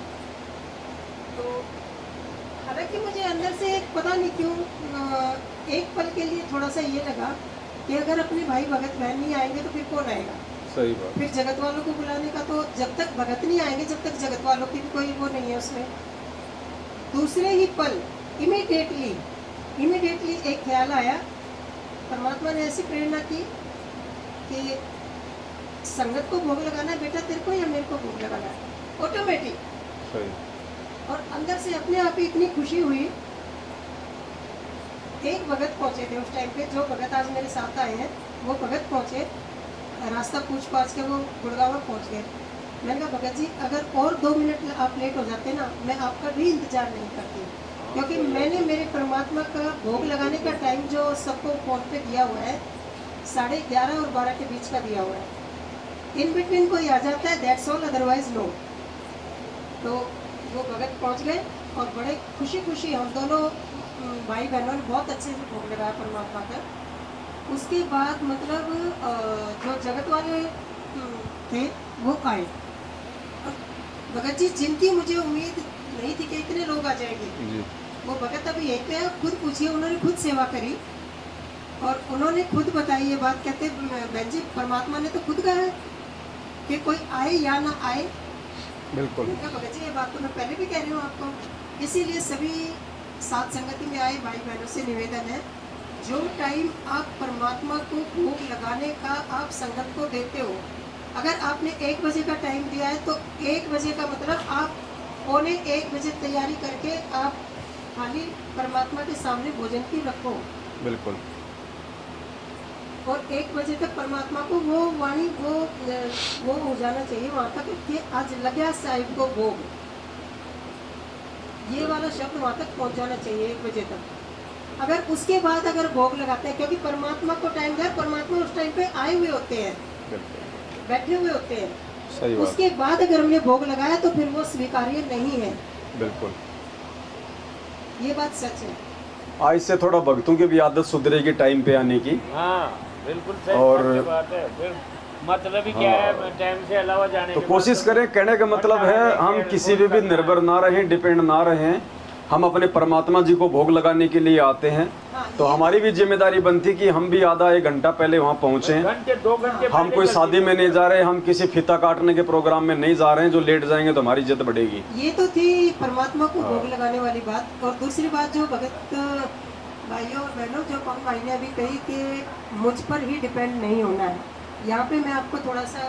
तो हालांकि मुझे अंदर से एक पता नहीं क्यों एक पल के लिए थोड़ा सा ये लगा कि अगर अपने भाई भगत बहन नहीं आएंगे तो फिर कौन आएगा। सही बात। फिर जगत वालों को बुलाने का, तो जब तक भगत नहीं आएंगे जब तक जगत वालों की भी कोई वो नहीं है उसमें। दूसरे ही पल इमीडिएटली एक ख्याल आया, परमात्मा ने ऐसी प्रेरणा की कि संगत को भोग लगाना है बेटा तेरे को या मेरे को भोग लगाना है, ऑटोमेटिक। सही। और अंदर से अपने आप ही इतनी खुशी हुई। एक भगत पहुंचे थे उस टाइम पे, जो भगत आज मेरे साथ आए हैं वो भगत पहुंचे, रास्ता पूछ पाछ के वो गुड़गांव पहुंच गए। मैंने कहा भगत जी अगर और 2 मिनट आप लेट हो जाते ना, मैं आपका भी इंतजार नहीं करती, क्योंकि मैंने मेरे परमात्मा का भोग लगाने का टाइम जो सबको फोन पे दिया हुआ है 11:30 और 12 के बीच का दिया हुआ है। इन बिटवीन कोई आ जाता है दैट्स ऑल, अदरवाइज नो। तो वो भगत पहुंच गए और बड़े खुशी हम दोनों भाई बहनों ने बहुत अच्छे से भोग लगाया परमात्मा का। उसके बाद मतलब जो जगत वाले थे वो आए। भगत जी जिनकी मुझे उम्मीद नहीं थी कि इतने लोग आ जाएंगे, वो भगत अभी एक पे खुद पूछिए, उन्होंने खुद सेवा करी और उन्होंने खुद बताई ये बात। कहते बहन जी परमात्मा ने तो खुद कहा है कि कोई आए या ना आए। बिल्कुल। भगत जी ये बात तो मैं पहले भी कह रही हूँ आपको। इसीलिए सभी साथ संगति में आए भाई बहनों से निवेदन है, जो टाइम आप परमात्मा को भोग लगाने का आप संगत को देते हो, अगर आपने 1 बजे का टाइम दिया है तो 1 बजे का मतलब आप 1:45 बजे तैयारी करके आप खाली परमात्मा के सामने भोजन की रखो। बिल्कुल। और 1 बजे तक परमात्मा को वो वाणी वो हो जाना चाहिए वहाँ तक कि आज लग्या साहिब को भोग, ये वाला शब्द वहाँ तक पहुँच जाना चाहिए 1 बजे तक। अगर उसके बाद अगर भोग लगाते हैं, क्योंकि परमात्मा को टाइम दिया, परमात्मा उस टाइम पे आए हुए होते हैं, बैठे हुए होते हैं। सही बात। उसके बाद अगर हमने भोग लगाया तो फिर वो स्वीकार्य नहीं है। बिल्कुल, ये बात सच है। आज से थोड़ा भक्तों की भी आदत सुधरेगी टाइम पे आने की। हाँ बिल्कुल सही और बात है। फिर मतलब ही क्या है, टाइम से अलावा जाने तो के कोशिश बाद करें, कहने का मतलब है हम किसी पे भी निर्भर ना रहें, डिपेंड ना रहें। हम अपने परमात्मा जी को भोग लगाने के लिए आते हैं, तो हमारी भी जिम्मेदारी बनती कि हम भी आधा 1 घंटा पहले वहाँ पहुँचें। घंटे 2 घंटे हम कोई शादी में नहीं जा रहे, हम किसी फीता काटने के प्रोग्राम में नहीं जा रहे हैं, जो लेट जाएंगे तो हमारी इज्जत बढ़ेगी। ये तो थी परमात्मा को भोग लगाने वाली बात। और दूसरी बात जो भगत भाइयों और बहनों, जो पवन भाई ने अभी कही कि मुझ पर ही डिपेंड नहीं होना है, यहाँ पे मैं आपको थोड़ा सा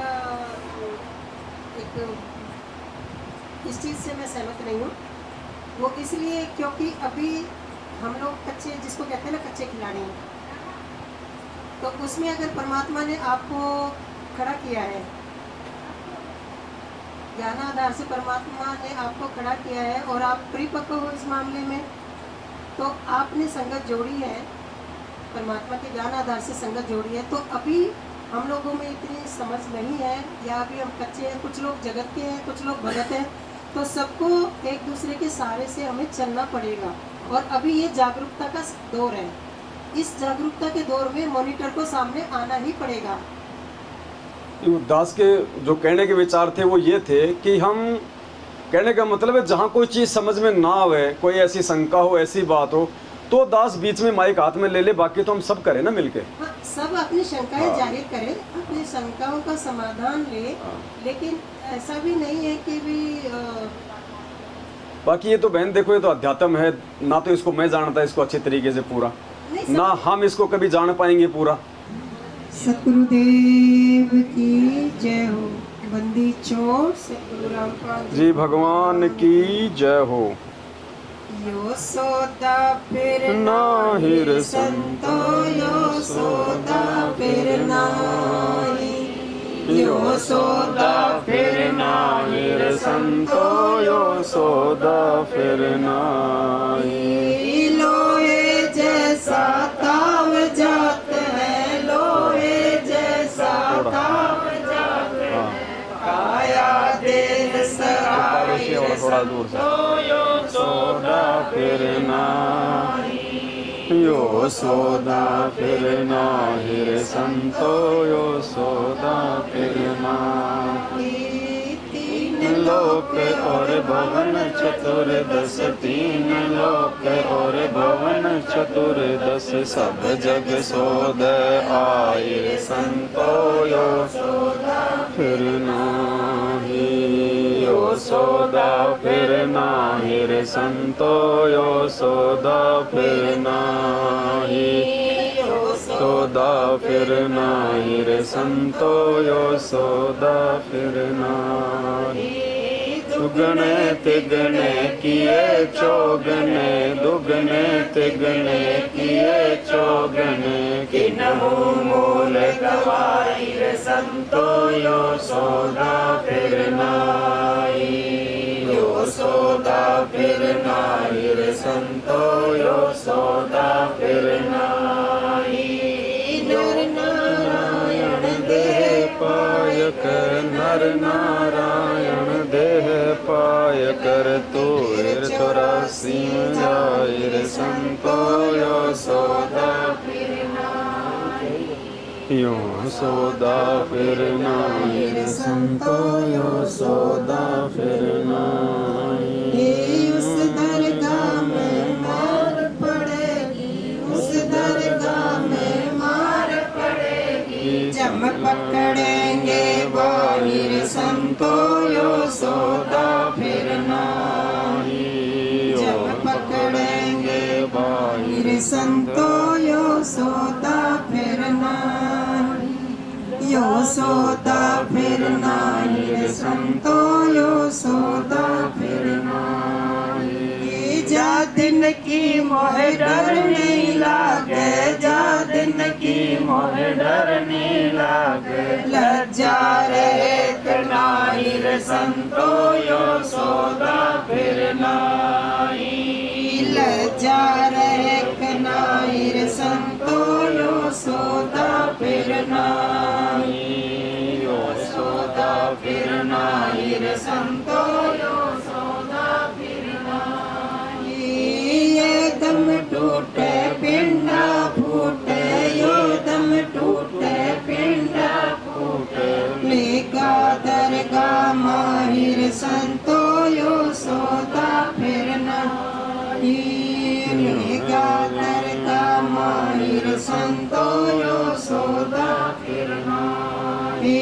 एक इस चीज़ से मैं सहमत नहीं हूँ। वो इसलिए क्योंकि अभी हम लोग कच्चे, जिसको कहते हैं ना कच्चे खिलाड़ी हैं, तो उसमें अगर परमात्मा ने आपको खड़ा किया है, ज्ञान आधार से परमात्मा ने आपको खड़ा किया है और आप परिपक्व हो इस मामले में, तो आपने संगत जोड़ी है, परमात्मा के ज्ञान आधार से संगत जोड़ी है। तो अभी हम लोगों में इतनी समझ नहीं है, या अभी हम कच्चे हैं, कुछ लोग जगत के हैं, कुछ लोग भगत हैं, तो सबको एक दूसरे के सहारे से हमें चलना पड़ेगा। और अभी ये जागरूकता का दौर है, इस जागरूकता के दौर में मॉनिटर को सामने आना ही पड़ेगा। दास के जो कहने के विचार थे वो ये थे कि हम, कहने का मतलब है जहाँ कोई चीज़ समझ में ना आवे, कोई ऐसी शंका हो, ऐसी बात हो, तो दास बीच में माइक हाथ में ले ले, बाकी तो हम सब करें ना मिलके। हाँ, सब अपनी शंकाएं जाहिर करें, अपनी शंकाओं का समाधान ले, लेकिन ऐसा भी नहीं है कि भी बाकी ये तो बहन देखो, ये तो अध्यात्म है ना, तो इसको मैं जानता इसको अच्छे तरीके से पूरा, ना हम इसको कभी जान पाएंगे पूरा। सतगुरुदेव की जय हो। बंदी छोड़ सतगुरु रामपाल जी भगवान की जय हो। यो सोदा फिर नाहिर संतो, यो सोदा फिर नाही, यो सोदा फिर नाहिर संतो, यो सोदा फिर नाहि। लोहे जैसा ताव जात है, लोहे जैसा ताव जात है, काया देह सराय थोड़ा दूर से। यो सोदा फिर नाहि, यो सोदा फिर नाहिर संतो, यो सोदा फिर नाहि। तीन लोक और भवन चतुर्दश, तीन लोक और भवन चतुर्दश, सब जग सोद आहिर संतो, यो सोदा फिर नाहि, यो सोदा फिर नाहिर संतो, यो सोदा फिर नाहि, सोदा फिर नाहिर संतो, यो सोदा फिर नाहि। दुगने तिगने किए चौगने, दुगने तिगने किए चौगने, किन्हु मूल गवाई संतो, यो सोदा फिर नाहि, यो सोदा फिर नाहिर संतो, यो सोदा फिर नाहि। नर नारायण देह पाय कर, नर नारायण देह पाय कर, तोर 84 जाहिर संतो, यो सोदा फिर नाहि, यो सोदा फिर नाहिर संतो, यो सोदा फिर नाहि। उस दरगाह में मार पड़ेगी, उस दरगाह में मार पड़ेगी, जब पकड़ेंगे बाहिर संतो, यो सोदा फिर नाहि, जब पकड़ेंगे बाहिर संतो, यो सोदा फिर नाहि, यो सोदा फिर नाहिर संतो, यो सोदा फिर नाहि। जा दिन की मोह डर नहीं लागे, जा दिन की मोह डर नहीं लागे, लज्जा रहे नाहिर संतो, यो सोदा फिर नाहि, लज्जा रहे नाहिर संतो, यो सोदा फिर नाहि, यो सोदा फिर नाहिर संतो, यो सोदा फिर नाहि। ये दम टूटे पिंडा फूटे, यो दम टूटे पिंडा फूटे, लेगा दरगाह माहिर संतो, यो सोदा फिर नाहि, लेगा दरगाह माहिर संतो, यो सोदा फिर नाहि,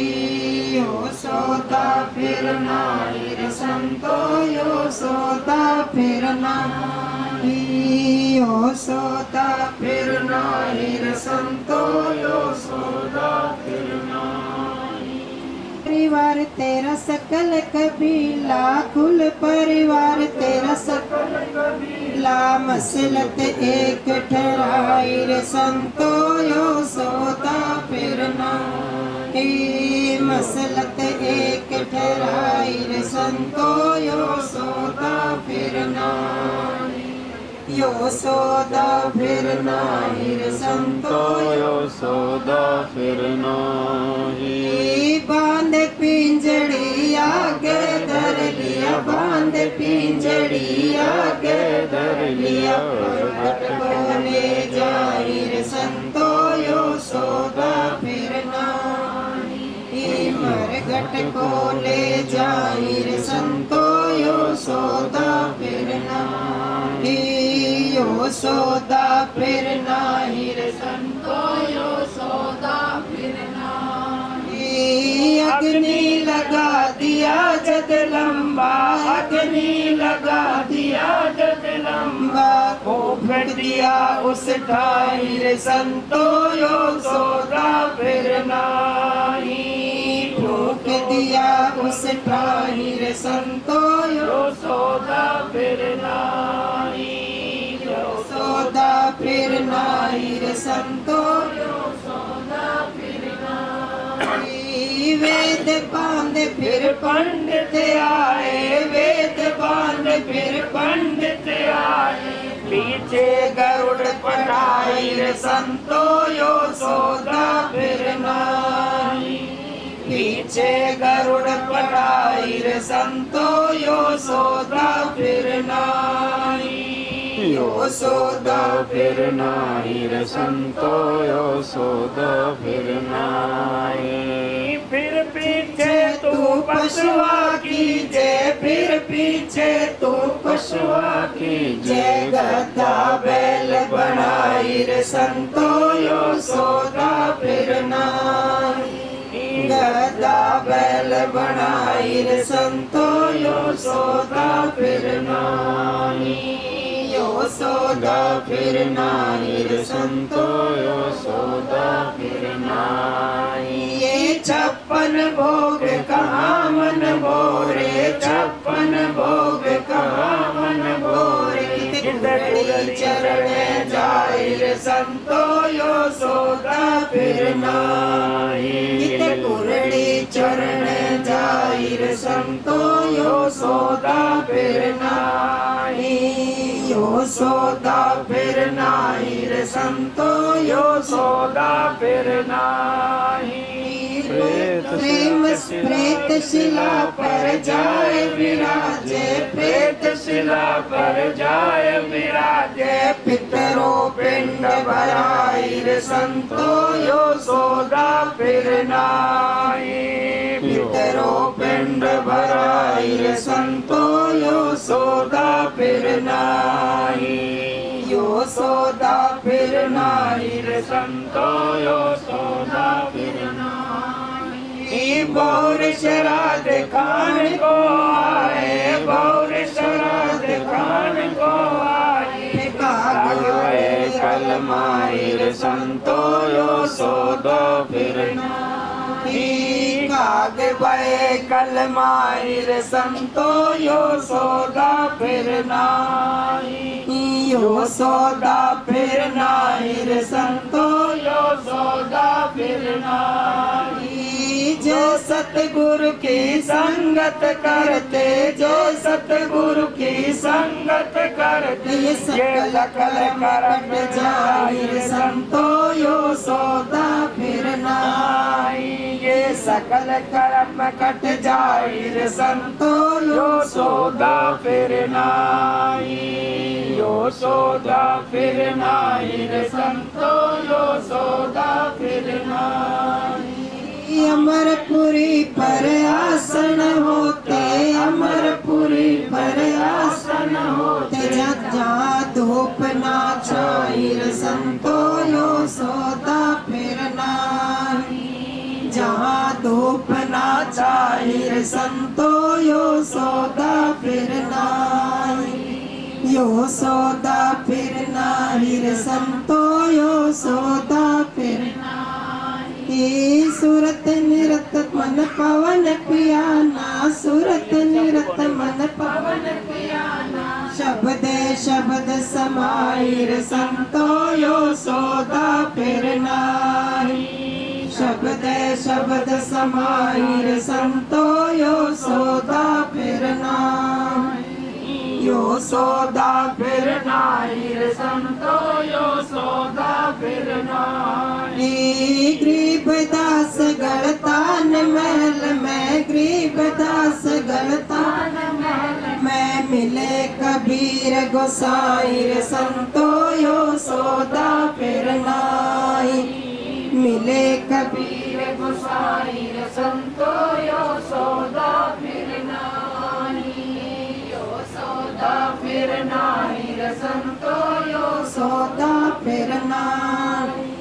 यो सोदा फिर नाहिर संतो, यो सोदा फिर नाहि। यो सोदा फिर नाही रे संतो यो सोदा फिर नाही। परिवार तेरा सकल कबीला कुल परिवार तेरा सकल कबीला मसलत एक ठहराई रे संतो यो सोदा फिर नाही। मसलत एक ठहराई रे संतो यो सोदा फिर नाही। यो सोदा फिर नाही रे संतो यो सोदा फिर नाही। बांध पिंजड़ी आगे धर लिया बांध पिंजड़ी आगे धर लिया पर्वत को ले जाई रे संतो यो सोदा फिर नाही। मरघट को ले जाई रे संतो यो सोदा फिर नाही। यो सोदा फिर नाही रे संतो यो सोदा फिर नाही। अग्नि लगा दिया जद लंबा अग्नि लगा दिया जद लंबा को फेंक दिया उस ठाई रे संतो यो सोदा फिर नाही। फूंक दिया उस ठाई रे संतो यो सोदा फिर नाही। यो सोदा फिर नाही रे संतो यो सोदा फिर नाही। वेद बांध फिर पंडित आए वेद बांध फिर पंडित आए पीछे गरुड़ पटाई रे संतो यो सोदा फिर नाही। पीछे गरुड़ पटाई रे संतो यो सोदा फिर नाही। यो सोदा फिर नाही रे संतो यो सोदा फिर नाही। फिर पीछे तू पशुआ कीजे फिर पीछे तू पशुआ कीजे गधा बैल बनाई रे संतो यो सोदा फिर नाही। गधा बैल बनाई रे संतो यो सोदा फिर नाही। यो सोदा फिर नाही रे संतो यो सोदा फिर नाही। ये 56 भोग कहाँ मन भोरे 56 भोग कहाँ मन भोरे कुरड़ी चरण जाए रे संतो यो सोदा फिर नाही। कुरड़ी चरण जाए रे संतो यो सोदा फिर नाही। यो सोदा फिर नाही रे संतो यो सोदा फिर नाही। प्रेत शिला पर जाए विराजे प्रेत शिला पर जाए विराजे पितरो पिंड भराई रे संतो यो सोदा फिर नाही। पितरो पिंड भराई रे संतो यो सोदा फिर नाही। यो सोदा फिर नाही रे संतो यो सोदा फिर नाही। बौर शराद खान को आए बौर शराद खान को आए कागवे कलमाई रे संतो यो सोदा फिर नाही। कागवे कलमाई रे संतो यो सोदा फिर नाही। यो सोदा फिर नाही रे संतो यो सोदा फिर नाही। जो सतगुरु की संगत करते जो सतगुरु की संगत करते ये सकल करम जाई रे संतो यो सोदा फिर नाही। ये सकल कर्म कट जाई रे संतो यो सोदा फिर नाही। यो सोदा फिर नाही रे संतो यो सोदा फिर नाही। अमरपुरी पर आसन होते अमरपुरी पर आसन होते जहाँ धूप ना छाई रे संतो यो सोदा फिर नाही। जहाँ धूप ना छाई रे संतो यो सोदा फिर नाही। यो सौदा फिर नाही रे संतो, यो सौदा फिर नाही। सूरत निरत मन पवन पियाना, सूरत निरत मन पवन पियाना। शब्द समाई रे संतो, यो सौदा फिर नाही। शब्द समाई रे संतो, यो सौदा फिर नाही। यो सौदा फिर नाही रे संतो, यो सौदा फिर नाही। गरीबदास गलतान महल में, गरीबदास गलतान महल में। मिले कबीर गोसाई रे संतो, यो सौदा फिर नाही। मिले कबीर गोसाई रे संतो, यो सौदा फिर नाही। यो सौदा फिर नाही रे संतो, यो सौदा फिर नाही।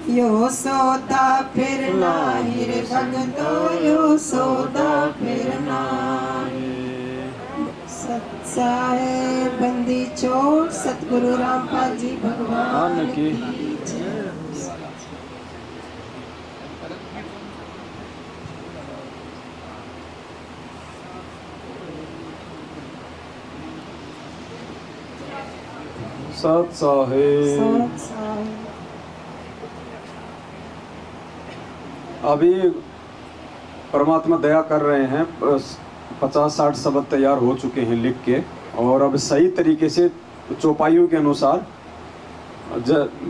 यो सौदा फिर नाही रे भगतो, यो सौदा फिर नाही। सच्चा है बंदी छोड़, सतगुरु रामपाल जी भगवान की। सत साहिब। अभी परमात्मा दया कर रहे हैं, 50-60 शब्द तैयार हो चुके हैं लिख के, और अब सही तरीके से चौपाइयों के अनुसार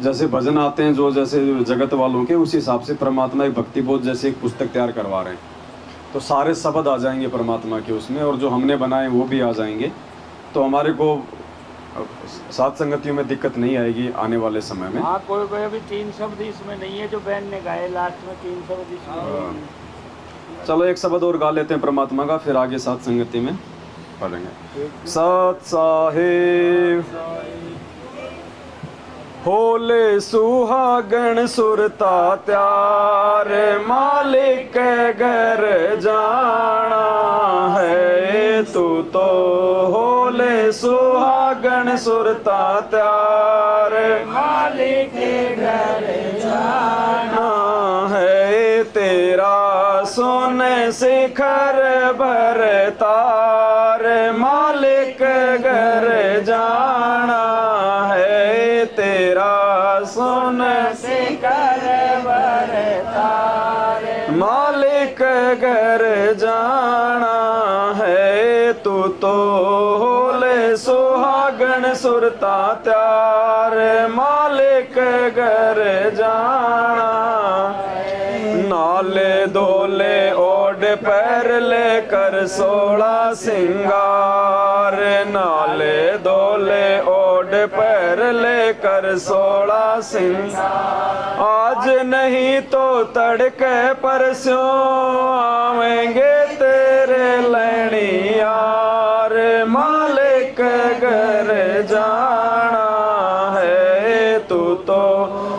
जैसे भजन आते हैं जो जैसे जगत वालों के, उस हिसाब से परमात्मा एक भक्ति बोध जैसे एक पुस्तक तैयार करवा रहे हैं। तो सारे शब्द आ जाएंगे परमात्मा के उसमें, और जो हमने बनाए वो भी आ जाएंगे। तो हमारे को सात संगतियों में दिक्कत नहीं आएगी आने वाले समय में। हाँ, कोई अभी 3 शब्द इसमें नहीं है जो बहन ने गाए, लास्ट में 3 शब्द इसमें नहीं है। चलो एक शब्द और गा लेते हैं परमात्मा का, फिर आगे सात संगति में पढ़ेंगे। सत साहिब। होले सुहागण सुरता त्यार, मालिक घर जाना है तू तो। होले सुहागण सुरता त्यार, मालिक घर जाना है तेरा। सोने शिखर भर तार, मालिक घर जाना है तेरा। सोने शिखर भर तार, मालिक घर जाना है तू तो। होले सुहागण सुरता त्यार, मालिक घर जाना। नाले धोले ओढ़ पैर लेकर 16 सिंगार, नाले धोले ओढ़ पैर लेकर 16 सिंगार। आज नहीं तो तड़के परसों आवेंगे तेरे लैनी यार, मालिक घर जाना है तू तो।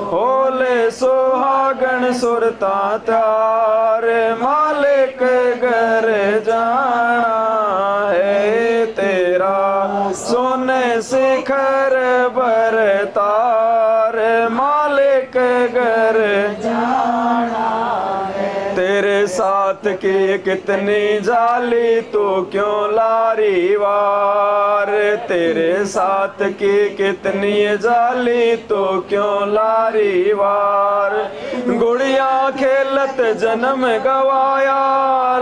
होले सुहागण सुरता त्यार, मालिक घर जाना है तेरा। सोने शिखर भर तार, मालिक घर जाना है। तेरे साथ की कितनी जाली तू क्यों लारी वार, तेरे साथ की कितनी जाली तू क्यों लारी वार। गुड़िया खेलत जन्म गवाया,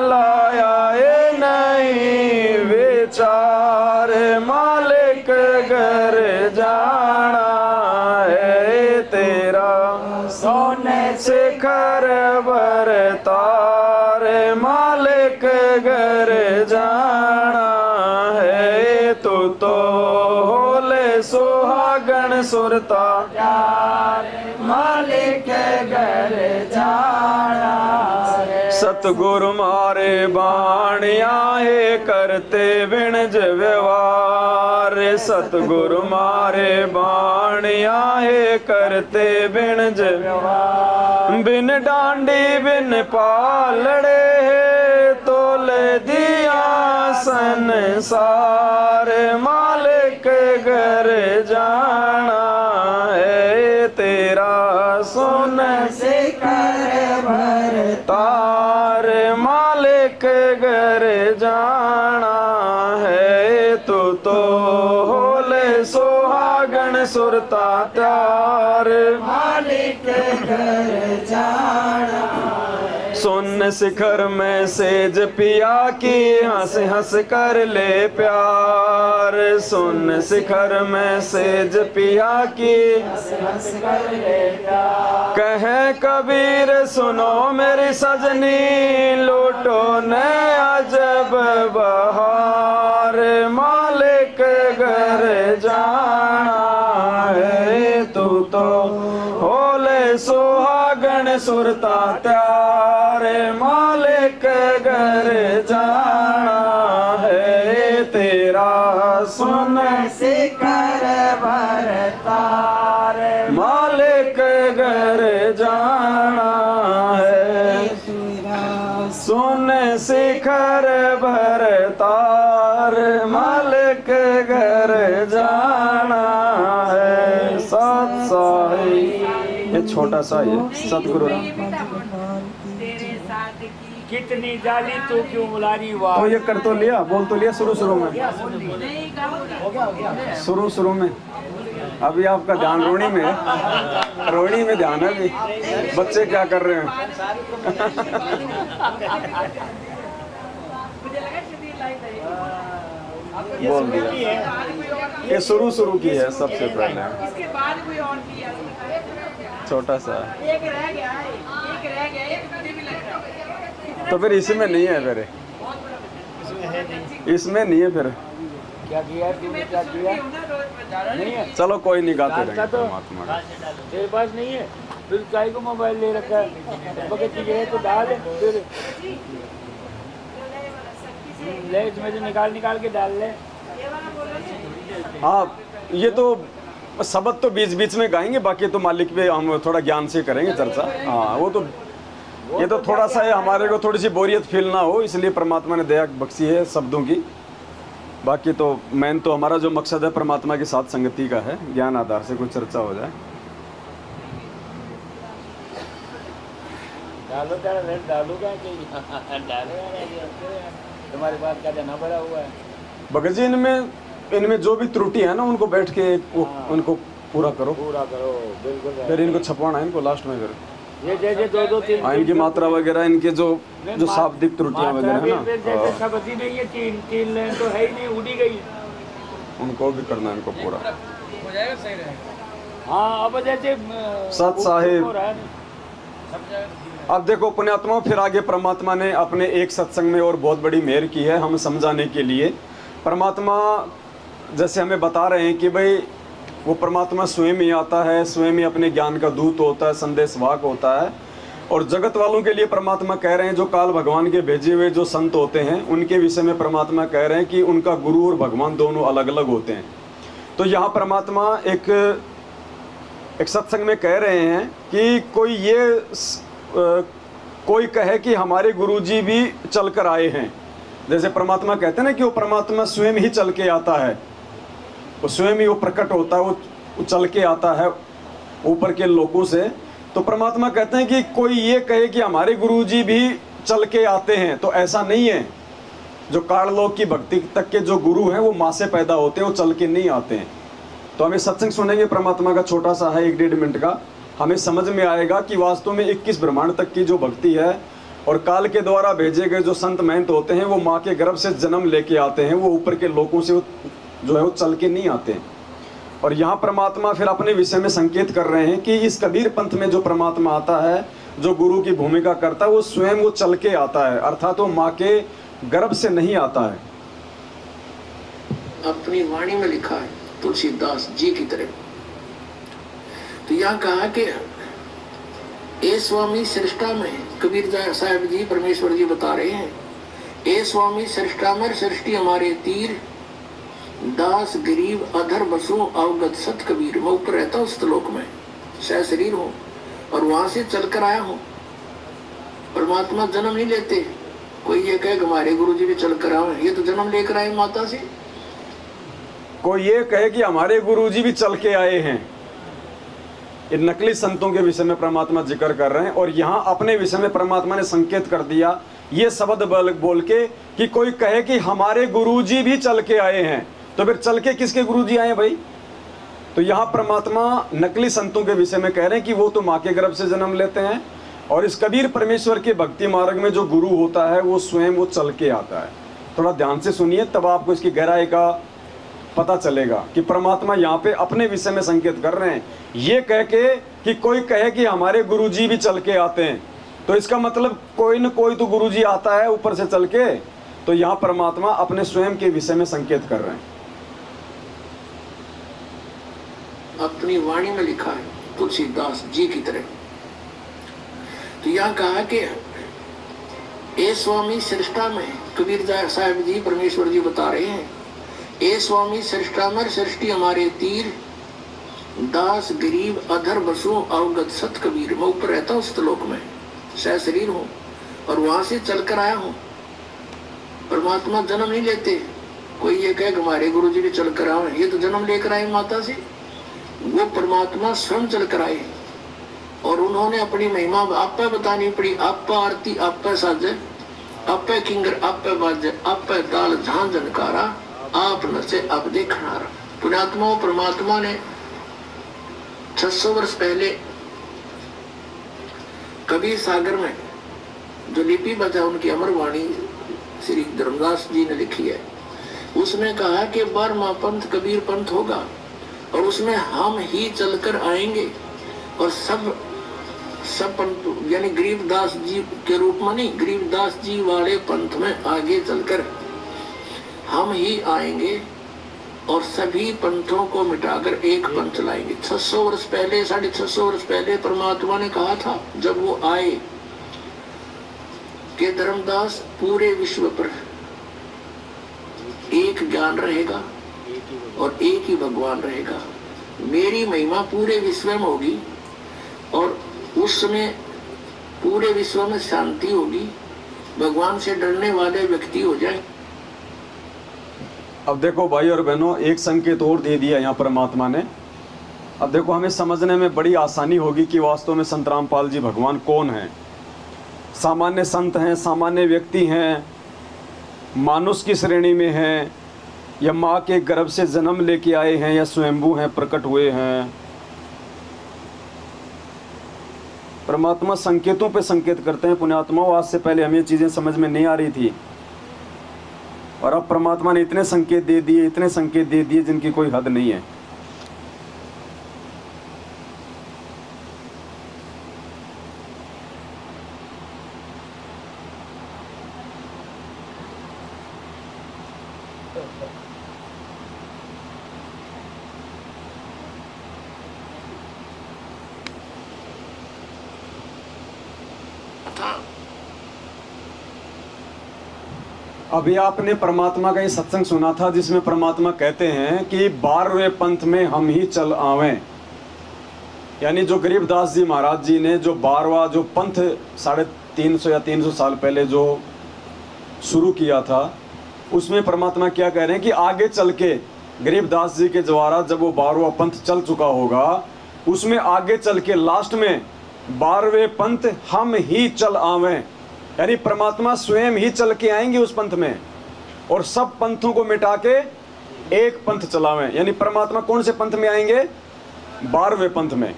लाया ये नहीं विचार, मालिक घर जाना है तेरा। सोने शिखर भर तार, मालिक घर जाना है तू तो। होले सुहागण सुरता यार, मालिक घर जाना है। सतगुरु मारे बाणिया है करते बिणज व्यवहार, सतगुरु मारे बाणिया है करते बिणज व्यवहार। बिन डांडी बिन पालड़े है तोले दिया संसार, मालिक घर जाना है तेरा सुन शिखर तार मालिक घर जाना है तू तो होले सुहागन सुरता त्यार मालिक घर जाना सुन शिखर में सेज पिया की हंस हंस कर ले प्यार सुन शिखर में सेज पिया की हंस कर ले प्यार कहे कबीर सुनो मेरी सजनी लूटो ने अजब बहार मालिक घर जाना है तू तो होले सुहागन सुरता त्यार मालिक घर जाना है तेरा सुन शिखर तार मालिक घर जाना है तेरा सुन शिखर भर तार मालिक घर जाना है सत साहिब। ये छोटा सा ये सतगुरु कितनी जाली तू क्यों मुलारी वाह। तो ये कर तो लिया बोल तो लिया शुरू में शुरू में अभी आपका ध्यान रोहिणी में है रोहिणी में ध्यान है अभी बच्चे क्या कर रहे हैं बोल दिया ये शुरू की है सबसे पहले इसके बाद कोई और किया छोटा सा एक रह गया एक मुझे भी लग रहा है तो फिर इसमें नहीं है फिर इसमें नहीं है फिर क्या किया तूने क्या किया नहीं है चलो कोई नहीं गाते डालता रहेंगे तो परमात्मा तेरे पास नहीं है फिर काय को मोबाइल ले रखा है बगैर चीजें तो डाल फिर ले इसमें से निकाल के डाल ले। हाँ ये तो शब्द तो बीच बीच में गाएंगे बाकी तो मालिक पे हम थोड़ा ज्ञान से करेंगे चर्चा। हाँ वो तो ये तो थोड़ा सा है हमारे को थोड़ी सी बोरियत फील ना हो इसलिए परमात्मा ने दया बख्शी है शब्दों की। बाकी तो मेन तो हमारा जो मकसद है परमात्मा के साथ संगति का है ज्ञान आधार से कोई चर्चा हो जाए। डालो तेरा रेट डालो क्या डालो तुम्हारे पास क्या जाना पड़ा हुआ है भगत जी इनमें जो भी त्रुटि है ना उनको बैठ के उनको पूरा करो बिल्कुल फिर इनको छपवाना है इनको लास्ट में फिर ये जैसे दो तीन इनकी मात्रा वगैरह इनके जो शाब्दिक त्रुटियां वगैरह है ना जैसे सबती नहीं है तीन लाइन तो है ही नहीं उड़ी गई उनको भी करना है इनको पूरा। हो जाएगा सही रहेगा। हाँ अब जैसे सत साहिब हो रहा है अब देखो पुण्यात्मा फिर आगे परमात्मा ने अपने एक सत्संग में और बहुत बड़ी मेहर की है हम समझाने के लिए। परमात्मा जैसे हमें बता रहे हैं कि भाई वो परमात्मा स्वयं ही आता है स्वयं ही अपने ज्ञान का दूत होता है संदेशवाहक होता है और जगत वालों के लिए परमात्मा कह रहे हैं जो काल भगवान के भेजे हुए जो संत होते हैं उनके विषय में परमात्मा कह रहे हैं कि उनका गुरु और भगवान दोनों अलग अलग होते हैं। तो यहाँ परमात्मा एक सत्संग में कह रहे हैं कि कोई कहे कि हमारे गुरुजी भी चल कर आए हैं। जैसे परमात्मा कहते हैं ना कि वो परमात्मा स्वयं ही चल के आता है वो स्वयं ही वो प्रकट होता है वो चल के आता है ऊपर के लोगों से। तो परमात्मा कहते हैं कि कोई ये कहे कि हमारे गुरुजी भी चल के आते हैं तो ऐसा नहीं है। जो काललोक की भक्ति तक के जो गुरु हैं वो माँ से पैदा होते हैं वो चल के नहीं आते हैं। तो हमें सत्संग सुनेंगे परमात्मा का छोटा सा है 1-1.5 मिनट का हमें समझ में आएगा कि वास्तव में 21 ब्रह्मांड तक की जो भक्ति है और काल के द्वारा भेजे गए जो संत महंत होते हैं वो माँ के गर्भ से जन्म लेके आते हैं वो ऊपर के लोगों से जो है वो चल के नहीं आते हैं। और यहाँ परमात्मा फिर अपने विषय में संकेत कर रहे हैं कि इस कबीर पंथ में जो परमात्मा आता है जो गुरु की भूमिका करता है वो स्वयं वो चल के आता है अर्थात वो माँ के गर्भ से नहीं आता है। अपनी वाणी में लिखा है तुलसीदास जी की तरह। तो यहाँ कहा कि ए स्वामी सृष्टा में कबीर साहब जी परमेश्वर जी बता रहे हैं ए स्वामी सृष्टा में सृष्टि हमारे तीर दास गरीब अधर बसो अवगत सत कबीर। मैं ऊपर रहता हूँ श्लोक में सह शरीर हूँ और वहां से चलकर आया हूँ। परमात्मा जन्म नहीं लेते। कोई ये कहे हमारे गुरु जी भी चलकर आए ये तो जन्म लेकर आए माता से कोई ये कहे कि हमारे गुरुजी भी चल के आए हैं, ये नकली संतों के विषय में परमात्मा जिक्र कर रहे हैं। और यहाँ अपने विषय में परमात्मा ने संकेत कर दिया ये शब्द बोल के कि कोई कहे कि हमारे गुरुजी भी चल के आए हैं, तो फिर चल के किसके गुरुजी आए भाई? तो यहाँ परमात्मा नकली संतों के विषय में कह रहे हैं कि वो तो माँ के गर्भ से जन्म लेते हैं, और इस कबीर परमेश्वर के भक्ति मार्ग में जो गुरु होता है वो स्वयं वो चल के आता है। थोड़ा ध्यान से सुनिए, तब आपको इसकी गहराई का पता चलेगा कि परमात्मा यहाँ पे अपने विषय में संकेत कर रहे हैं। ये कह के कि कोई कहे कि हमारे गुरुजी भी चल के आते हैं, तो इसका मतलब कोई न कोई तो गुरुजी आता है ऊपर से चल के। तो यहाँ परमात्मा अपने स्वयं के विषय में संकेत कर रहे हैं। अपनी वाणी में लिखा है तुलसीदास जी की तरह। तो यहाँ कहा कि ए स्वामी सृष्टा में, कबीर साहब जी परमेश्वर जी बता रहे हैं, ए स्वामी सृष्टा में सृष्टि हमारे तीर, दास गरीब अधर बसो अवगत सत कबीर। मैं ऊपर रहता हूँ श्लोक में, सह शरीर हूँ और वहां से चलकर आया हूँ। परमात्मा जन्म नहीं लेते। कोई ये कहे हमारे गुरु जी भी चलकर आए, ये तो जन्म लेकर आए माता से। वो परमात्मा स्वयं चलकर आए और उन्होंने अपनी महिमा आप पे बतानी पड़ी। आप पे आरती, आप पे साजे, आप पे किंगर, आप पे बाजे, आप पे ताल झां जनकारा, आप नचे आप देखनारा। पुण्यात्मा परमात्मा ने 600 वर्ष पहले कबीर सागर में जो लिपि बचा उनकी अमर वाणी श्री धर्मदास जी ने लिखी है, उसमें कहा कि 12वां पंथ कबीर पंथ होगा और उसमें हम ही चलकर आएंगे। और सब पंथ यानी गरीबदास जी के रूप में नहीं, गरीबदास जी वाले पंथ में आगे चलकर हम ही आएंगे और सभी पंथों को मिटाकर एक पंथ लाएंगे। 600 वर्ष पहले, 650 वर्ष पहले परमात्मा ने कहा था जब वो आए कि धर्मदास पूरे विश्व पर एक ज्ञान रहेगा और एक ही भगवान रहेगा। मेरी महिमा पूरे विश्व में होगी और उस समय पूरे विश्व में शांति होगी, भगवान से डरने वाले व्यक्ति हो जाए। अब देखो भाई और बहनों, एक संकेत और दे दिया यहाँ परमात्मा ने। अब देखो हमें समझने में बड़ी आसानी होगी कि वास्तव में संत रामपाल जी भगवान कौन हैं। सामान्य संत हैं, सामान्य व्यक्ति हैं, मानुष की श्रेणी में हैं, या माँ के गर्भ से जन्म लेके आए हैं, या स्वयंभू हैं, प्रकट हुए हैं। परमात्मा संकेतों पे संकेत करते हैं। पुण्यात्माओं, आज से पहले हमें ये चीज़ें समझ में नहीं आ रही थी और अब परमात्मा ने इतने संकेत दे दिए, इतने संकेत दे दिए जिनकी कोई हद नहीं है। अभी आपने परमात्मा का ये सत्संग सुना था जिसमें परमात्मा कहते हैं कि 12वें पंथ में हम ही चल आवें। यानी जो गरीबदास जी महाराज जी ने जो 12वां जो पंथ 350 या 300 साल पहले जो शुरू किया था, उसमें परमात्मा क्या कह रहे हैं कि आगे चल के गरीबदास जी के द्वारा जब वो 12वां पंथ चल चुका होगा, उसमें आगे चल के लास्ट में 12वें पंथ हम ही चल आवें। यानी परमात्मा स्वयं ही चल के आएंगे उस पंथ में और सब पंथों को मिटा के एक पंथ चलावें। यानी परमात्मा कौन से पंथ में आएंगे? 12वें पंथ में।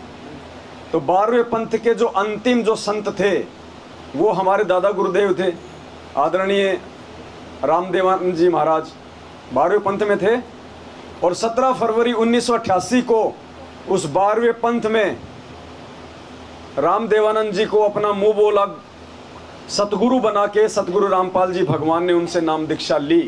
तो 12वें पंथ के जो अंतिम जो संत थे वो हमारे दादा गुरुदेव थे, आदरणीय रामदेवानंद जी महाराज 12वें पंथ में थे। और 17 फरवरी 1988 को उस 12वें पंथ में रामदेवानंद जी को अपना मुंह बोला सतगुरु बना के सतगुरु रामपाल जी भगवान ने उनसे नाम दीक्षा ली।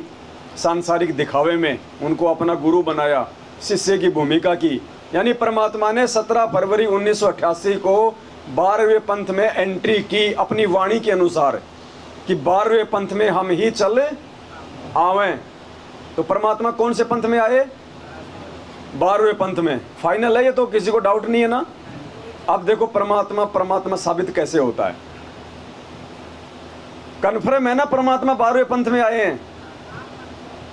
सांसारिक दिखावे में उनको अपना गुरु बनाया, शिष्य की भूमिका की। यानी परमात्मा ने 17 फरवरी 1988 को 12वें पंथ में एंट्री की अपनी वाणी के अनुसार कि 12वें पंथ में हम ही चल आवें। तो परमात्मा कौन से पंथ में आए? 12वें पंथ में। फाइनल है ये, तो किसी को डाउट नहीं है ना। अब देखो परमात्मा साबित कैसे होता है। कन्फर्म है ना परमात्मा 12वें पंथ में आए हैं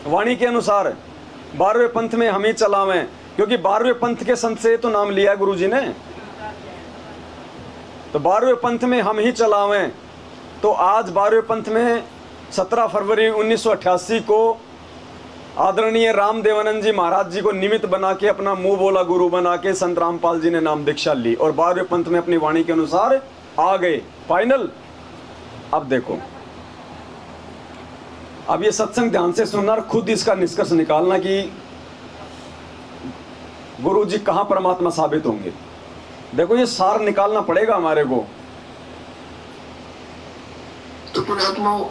वाणी के अनुसार। 12वें पंथ में हम ही चलावें, क्योंकि 12वें पंथ के संत से तो नाम लिया गुरु जी ने, तो 12वें पंथ में हम ही चलावें। तो आज 12वें पंथ में 17 फरवरी 1988 को आदरणीय रामदेवानंद जी महाराज जी को निमित्त बना के, अपना मुंह बोला गुरु बना के संत रामपाल जी ने नाम दीक्षा ली और 12वें पंथ में अपनी वाणी के अनुसार आ गए फाइनल। अब देखो, अब ये सत्संग ध्यान से सुनना और खुद इसका निष्कर्ष निकालना कि गुरु जी कहां परमात्मा साबित होंगे। देखो ये सार निकालना पड़ेगा हमारे को। तो पुण्यात्माओं,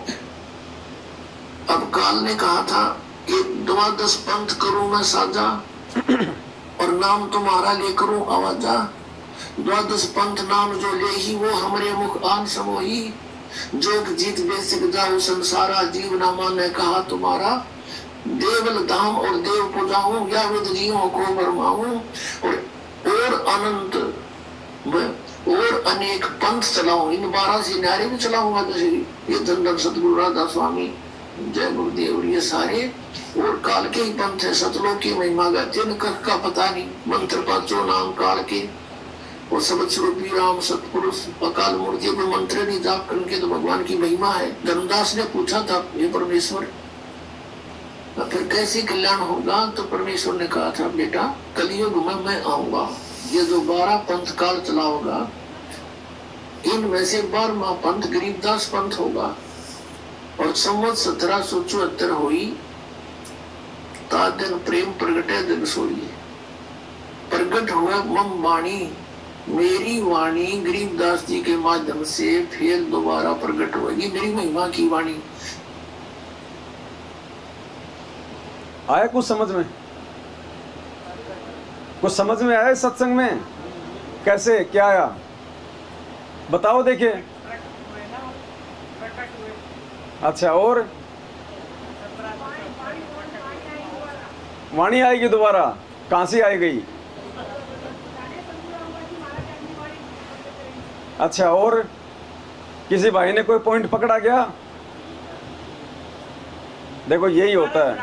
अब काल ने कहा था कि 12 पंथ करूं मैं साजा और नाम तुम्हारा ले करूं आवाजा। 12 पंथ नाम जो ले ही वो हमरे मुख आन समोही। जोग जीत बेसिक जाओ संसारा, जीव ना माने कहा तुम्हारा। देवल धाम और देव पूजाऊं, या विद जीवों को बरमाऊं और अनंत और अनेक पंथ चलाऊं। इन 12 से नारे भी चलाऊंगा। जैसे ये धन सतगुरु राधा स्वामी, जय गुरुदेव, ये सारे और काल के ही पंथ है। सतलोक की महिमा गाते हैं, का पता नहीं। मंत्र पांचों नाम काल के और सबद स्वरूपी राम सतपुरुष अकाल मूर्ति को मंत्र नहीं जाप करके तो भगवान की महिमा है। धर्मदास ने पूछा था, ये परमेश्वर फिर कैसे कल्याण होगा? तो परमेश्वर ने कहा था, बेटा कलयुग में मैं आऊंगा, ये जो 12 पंथ काल चलाओगा, इनमें से 12वां पंथ गरीबदास पंथ होगा। और संवत 1774 हुई ता दिन प्रेम प्रगटे दिन सोई। प्रगट हुआ मम वाणी, मेरी वाणी गरीबदास जी के माध्यम से फिर दोबारा प्रकट होगी, मेरी महिमा की वाणी। आया कुछ समझ में? कुछ समझ में आया इस सत्संग में? कैसे क्या आया बताओ। देखिए अच्छा, और वाणी आएगी दोबारा, कहां से आई गई? अच्छा, और किसी भाई ने कोई पॉइंट पकड़ा क्या? देखो यही होता है,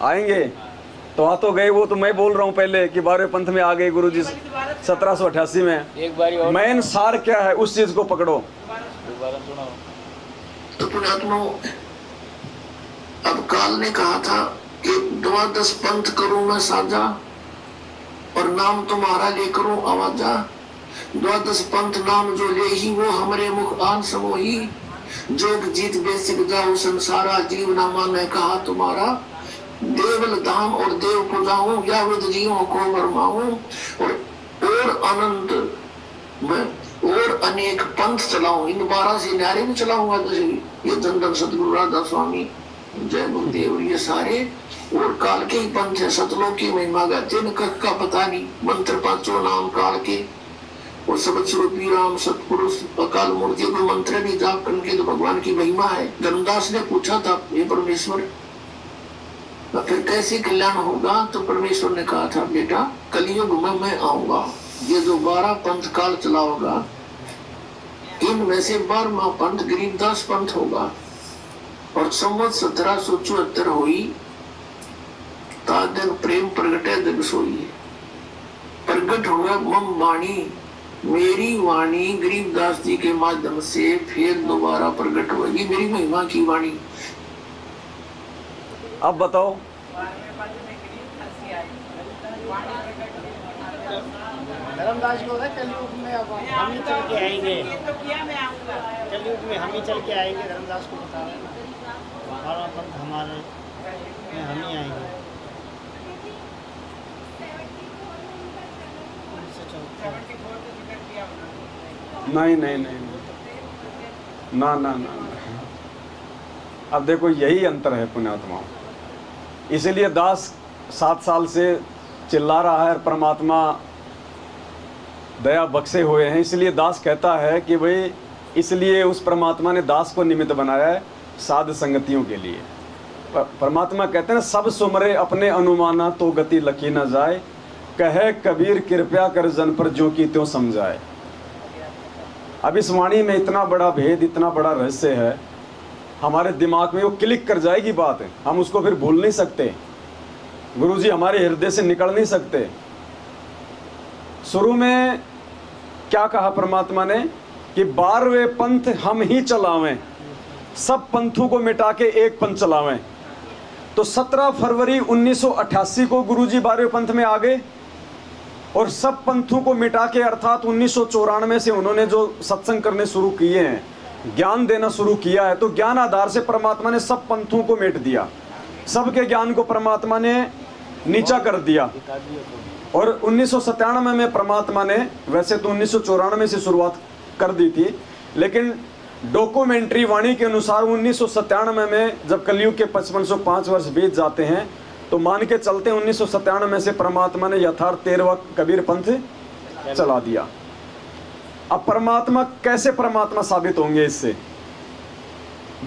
आएंगे तो आ तो गए, वो तो मैं बोल रहा हूँ पहले कि 12वें पंथ में आ गए गुरु जी 1788 में। एक बारी और मेन सार क्या है उस चीज को पकड़ो। तो पुण्यात्माओं, अब काल ने कहा था कि 12 पंथ करूं मैं साजा और नाम तुम्हारा ले करूं आवाजा। 12 पंथ नाम जो ले ही वो हमरे मुख आन समोही। जोग जीत बेसिक जाओ संसारा, जीव ना माने कहा तुम्हारा। देवल धाम और देव पूजाऊं, या विद जीवों को बरमाऊं और अनंत और अनेक पंथ चलाऊं। इन 12 से नारे भी चलाऊंगा। जैसे ये धन सतगुरु राधा स्वामी, जय गुरुदेव, ये सारे और काल के ही पंथ है। सतलोक की महिमा गाते हैं, का पता नहीं। मंत्र पांचों नाम काल के और सबद स्वरूपी राम सतपुरुष अकाल मूर्ति को मंत्र नहीं जाप करके तो भगवान की महिमा है। धर्मदास ने पूछा था, ये परमेश्वर फिर कैसे कल्याण होगा? तो परमेश्वर ने कहा था, बेटा कलयुग में मैं आऊंगा, ये जो 12 पंथ काल चलाओगा, इनमें से 12वां पंथ गरीबदास पंथ होगा। और संवत 1774 हुई ता दिन प्रेम प्रगटे दिन सोई। प्रगट हुआ मम वाणी, मेरी वाणी गरीबदास जी के माध्यम से फिर दोबारा प्रकट होगी, मेरी महिमा की वाणी। अब बताओ। धर्मदास को कलयुग में अब हम ही चल के आएंगे, कलयुग में हम ही चल के आएंगे। धर्मदास को बता रहे हैं, हमारा पंथ हमारे में हम ही आएंगे। नहीं नहीं नहीं ना ना ना। अब देखो यही अंतर है पुण्यात्माओं। इसीलिए दास 7 साल से चिल्ला रहा है, परमात्मा दया बख्शे हुए हैं। इसलिए दास कहता है कि भाई, इसलिए उस परमात्मा ने दास को निमित्त बनाया है साध संगतियों के लिए। परमात्मा कहते हैं, सब सुमरे अपने अनुमाना तो गति लखी न जाए, कहे कबीर कृपया कर जन पर जो की त्यों समझाए। अब इस वाणी में इतना बड़ा भेद, इतना बड़ा रहस्य है हमारे दिमाग में वो क्लिक कर जाएगी बात है, हम उसको फिर भूल नहीं सकते। गुरुजी हमारे हृदय से निकल नहीं सकते। शुरू में क्या कहा परमात्मा ने कि 12वें पंथ हम ही चलावें, सब पंथों को मिटा के एक पंथ चलावें। तो 17 फरवरी 1988 को गुरुजी 12वें पंथ में आ गए और सब पंथों को मिटा के, अर्थात 1994 से उन्होंने जो सत्संग करने शुरू किए हैं, ज्ञान देना शुरू किया है, तो ज्ञान आधार से परमात्मा ने सब पंथों को मिट दिया, सबके ज्ञान को परमात्मा ने नीचा कर दिया। और 1997 में परमात्मा ने, वैसे तो 1994 से शुरुआत कर दी थी, लेकिन डॉक्यूमेंट्री वाणी के अनुसार 1997 में जब कलयुग के 5505 वर्ष बीत जाते हैं, तो मान के चलते 1997 से परमात्मा ने यथार्थ 13वां कबीर पंथ चला दिया। अब परमात्मा कैसे परमात्मा साबित होंगे इससे?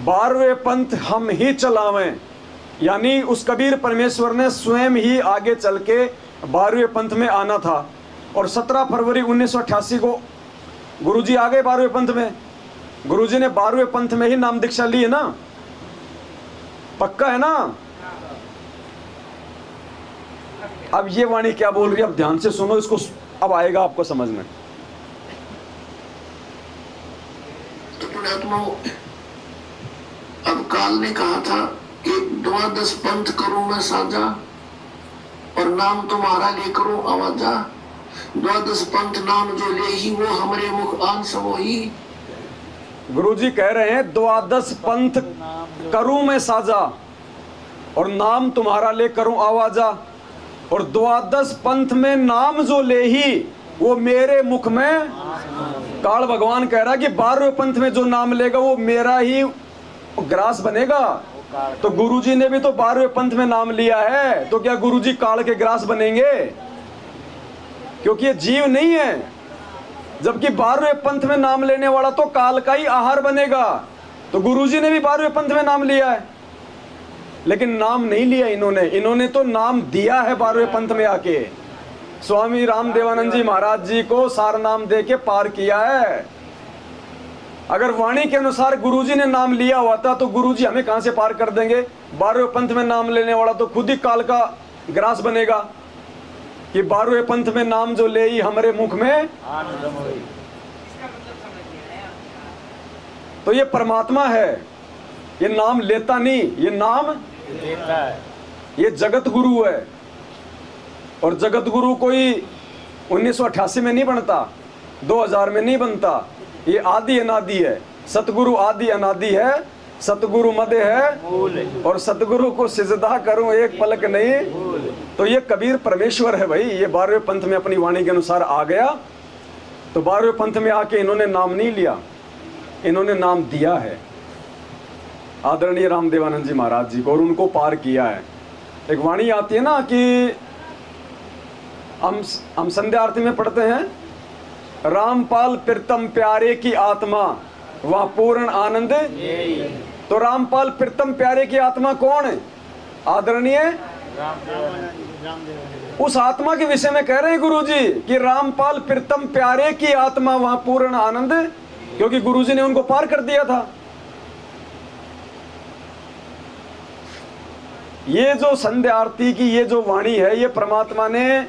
12वें पंथ हम ही चलावें, यानी उस कबीर परमेश्वर ने स्वयं ही आगे चल के 12वें पंथ में आना था। और 17 फरवरी 1988 को गुरुजी आ गए 12वें पंथ में। गुरुजी ने 12वें पंथ में ही नाम दीक्षा ली है ना, पक्का है ना? अब ये वाणी क्या बोल रही है, अब ध्यान से सुनो इसको, अब आएगा आपको समझ में। तो पुण्यात्माओं, अब काल ने कहा था कि 12 पंथ करूं मैं साझा और नाम तुम्हारा ले करूं आवाजा। 12 पंथ नाम जो ले ही वो हमारे मुख आन समोही। गुरुजी कह रहे हैं 12 पंथ करूं मैं साझा और नाम तुम्हारा ले करूं आवाजा। और 12 पंथ में नाम जो ले ही वो मेरे मुख में, काल भगवान कह रहा है कि 12वें पंथ में जो नाम लेगा वो मेरा ही ग्रास बनेगा। तो गुरुजी ने भी तो 12वें पंथ में नाम लिया है, तो क्या गुरुजी काल के ग्रास बनेंगे? क्योंकि ये जीव नहीं है। जबकि 12वें पंथ में नाम लेने वाला तो काल का ही आहार बनेगा। तो गुरुजी ने भी 12वें पंथ में नाम लिया है, लेकिन नाम नहीं लिया इन्होंने तो नाम दिया है 12वें पंथ में आके। स्वामी रामदेवानंद जी महाराज जी को सार नाम दे के पार किया है। अगर वाणी के अनुसार गुरुजी ने नाम लिया हुआ था तो गुरुजी हमें कहां से पार कर देंगे? 12वें पंथ में नाम लेने वाला तो खुद ही काल का ग्रास बनेगा कि 12वें पंथ में नाम जो ले ही हमारे मुख में। तो ये परमात्मा है, ये नाम लेता नहीं, ये नाम देता है। ये जगत गुरु है। और जगत गुरु कोई 1988 में नहीं बनता, 2000 में नहीं बनता, ये आदि अनादि है। सतगुरु आदि अनादि है, सतगुरु मध्य है और सतगुरु को सिजदा करूं एक पलक नहीं। तो ये कबीर परमेश्वर है भाई। ये 12वें पंथ में अपनी वाणी के अनुसार आ गया। तो 12वें पंथ में आके इन्होंने नाम नहीं लिया, इन्होंने नाम दिया है आदरणीय रामदेवानंद जी महाराज जी को, और उनको पार किया है। एक वाणी आती है ना कि हम संध्या आरती में पढ़ते हैं, रामपाल प्रीतम प्यारे की आत्मा वह पूर्ण आनंद। तो रामपाल प्रीतम प्यारे की आत्मा कौन है? आदरणीय उस आत्मा के विषय में कह रहे हैं गुरुजी कि रामपाल प्रीतम प्यारे की आत्मा वह पूर्ण आनंद, क्योंकि गुरुजी ने उनको पार कर दिया था। ये जो संध्या आरती की ये जो वाणी है, ये परमात्मा ने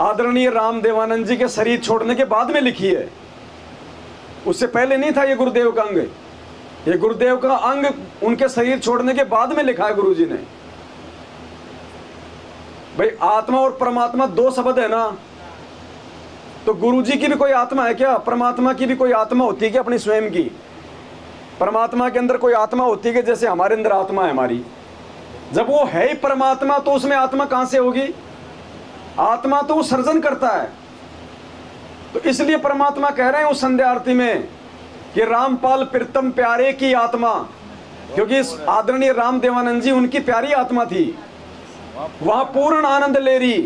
आदरणीय रामदेवानंद जी के शरीर छोड़ने के बाद में लिखी है। उससे पहले नहीं था ये गुरुदेव का अंग। ये गुरुदेव का अंग उनके शरीर छोड़ने के बाद में लिखा है गुरुजी ने। भाई आत्मा और परमात्मा दो शब्द है ना, तो गुरुजी की भी कोई आत्मा है क्या? परमात्मा की भी कोई आत्मा होती है क्या अपनी स्वयं की? परमात्मा के अंदर कोई आत्मा होती है कि जैसे हमारे अंदर आत्मा है हमारी? जब वो है ही परमात्मा तो उसमें आत्मा कहां से होगी? आत्मा तो वो सर्जन करता है। तो इसलिए परमात्मा कह रहे हैं उस संध्या आरती में कि रामपाल प्रीतम प्यारे की आत्मा, क्योंकि आदरणीय रामदेवानंद जी उनकी प्यारी आत्मा थी, वहां पूर्ण आनंद ले रही।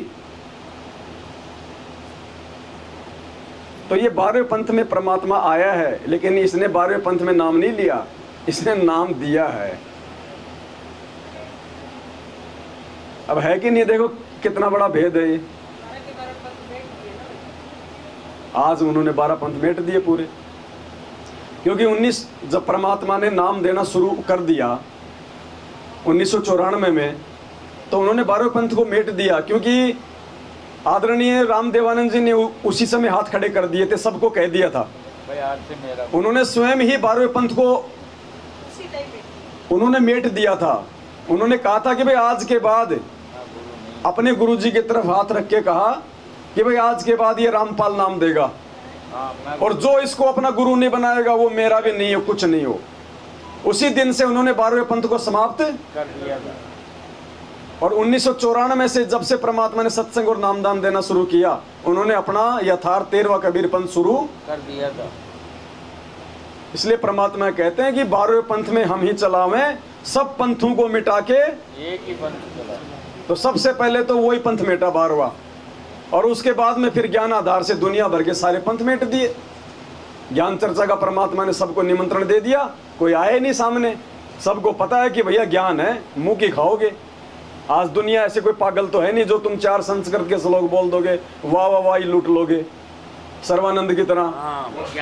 तो ये 12वें पंथ में परमात्मा आया है, लेकिन इसने 12वें पंथ में नाम नहीं लिया, इसने नाम दिया है। अब है कि नहीं? देखो कितना बड़ा भेद है ये। आज उन्होंने 12 पंथ मेट दिए पूरे, क्योंकि 19 जब परमात्मा ने नाम देना शुरू कर दिया 1994 में, तो उन्होंने 12वें पंथ को मेट दिया, क्योंकि आदरणीय रामदेवानंद जी ने उसी समय हाथ खड़े कर दिए थे, सबको कह दिया था। उन्होंने स्वयं ही 12वें पंथ को उन्होंने मेट दिया था। उन्होंने कहा था कि भाई आज के बाद, अपने गुरुजी की तरफ हाथ रख के कहा कि भाई आज के बाद ये रामपाल नाम देगा, और जो इसको अपना गुरु नहीं बनाएगा वो मेरा भी नहीं हो, कुछ नहीं हो। उसी दिन से उन्होंने 12वें पंथ को समाप्त कर दिया था। और 1994 से जब से परमात्मा ने सत्संग और नामदान देना शुरू किया, उन्होंने अपना यथार्थ 13वां कबीर पंथ शुरू कर दिया था। इसलिए परमात्मा कहते हैं कि 12वें पंथ में हम ही चलावें, सब पंथों को मिटा के एक ही पंथ चला। तो सबसे पहले तो वही पंथ मेटा 12वां, और उसके बाद में फिर ज्ञान आधार से दुनिया भर के सारे पंथ मेट दिए। ज्ञान चर्चा का परमात्मा ने सबको निमंत्रण दे दिया, कोई आए नहीं सामने, सबको पता है कि भैया ज्ञान है, मुंह की खाओगे। आज दुनिया ऐसे कोई पागल तो है नहीं जो तुम 4 संस्कृत के श्लोक बोल दोगे, वाह वाह वाह लूट लोगे सर्वानंद की तरह।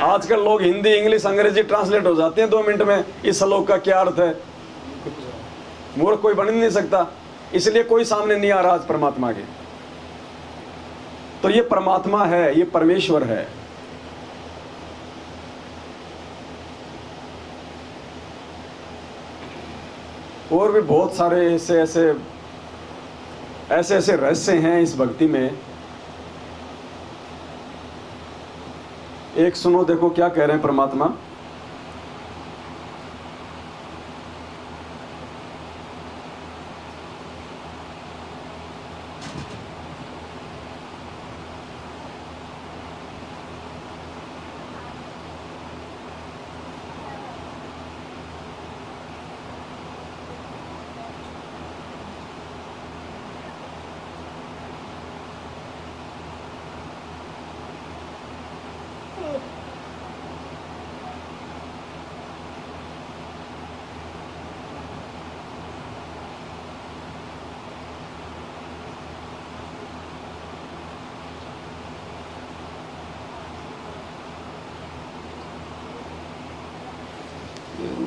आजकल लोग हिंदी इंग्लिश अंग्रेजी ट्रांसलेट हो जाते हैं 2 मिनट में, इस श्लोक का क्या अर्थ है। मूर्ख कोई बन नहीं सकता, इसलिए कोई सामने नहीं आ रहा आज परमात्मा के। तो ये परमात्मा है, ये परमेश्वर है। और भी बहुत सारे ऐसे रहस्य हैं इस भक्ति में। एक सुनो, देखो क्या कह रहे हैं परमात्मा।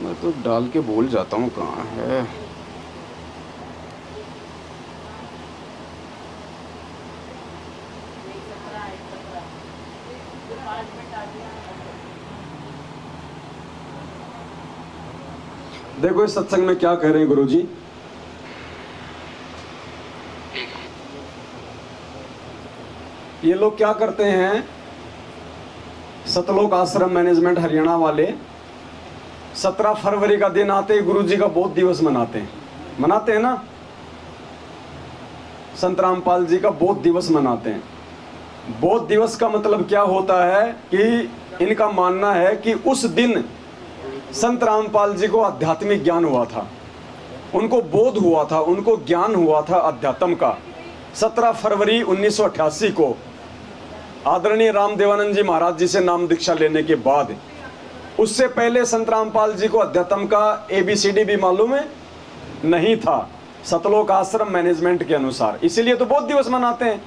मैं तो डाल के भूल जाता हूँ कहाँ है। देखो इस सत्संग में क्या कह रहे हैं गुरुजी। ये लोग क्या करते हैं, सतलोक आश्रम मैनेजमेंट हरियाणा वाले 17 फरवरी का दिन आते ही गुरुजी का बोध दिवस मनाते हैं ना, संत रामपाल जी का बोध दिवस मनाते हैं। बोध दिवस का मतलब क्या होता है कि इनका मानना है कि उस दिन संत रामपाल जी को आध्यात्मिक ज्ञान हुआ था, उनको बोध हुआ था, उनको ज्ञान हुआ था अध्यात्म का। 17 फरवरी 1988 को आदरणीय रामदेवानंद जी महाराज जी से नाम दीक्षा लेने के बाद, उससे पहले संत रामपाल जी को अध्यात्म का ABCD भी मालूम नहीं था सतलोक आश्रम मैनेजमेंट के अनुसार। इसीलिए तो बोध दिवस मनाते हैं।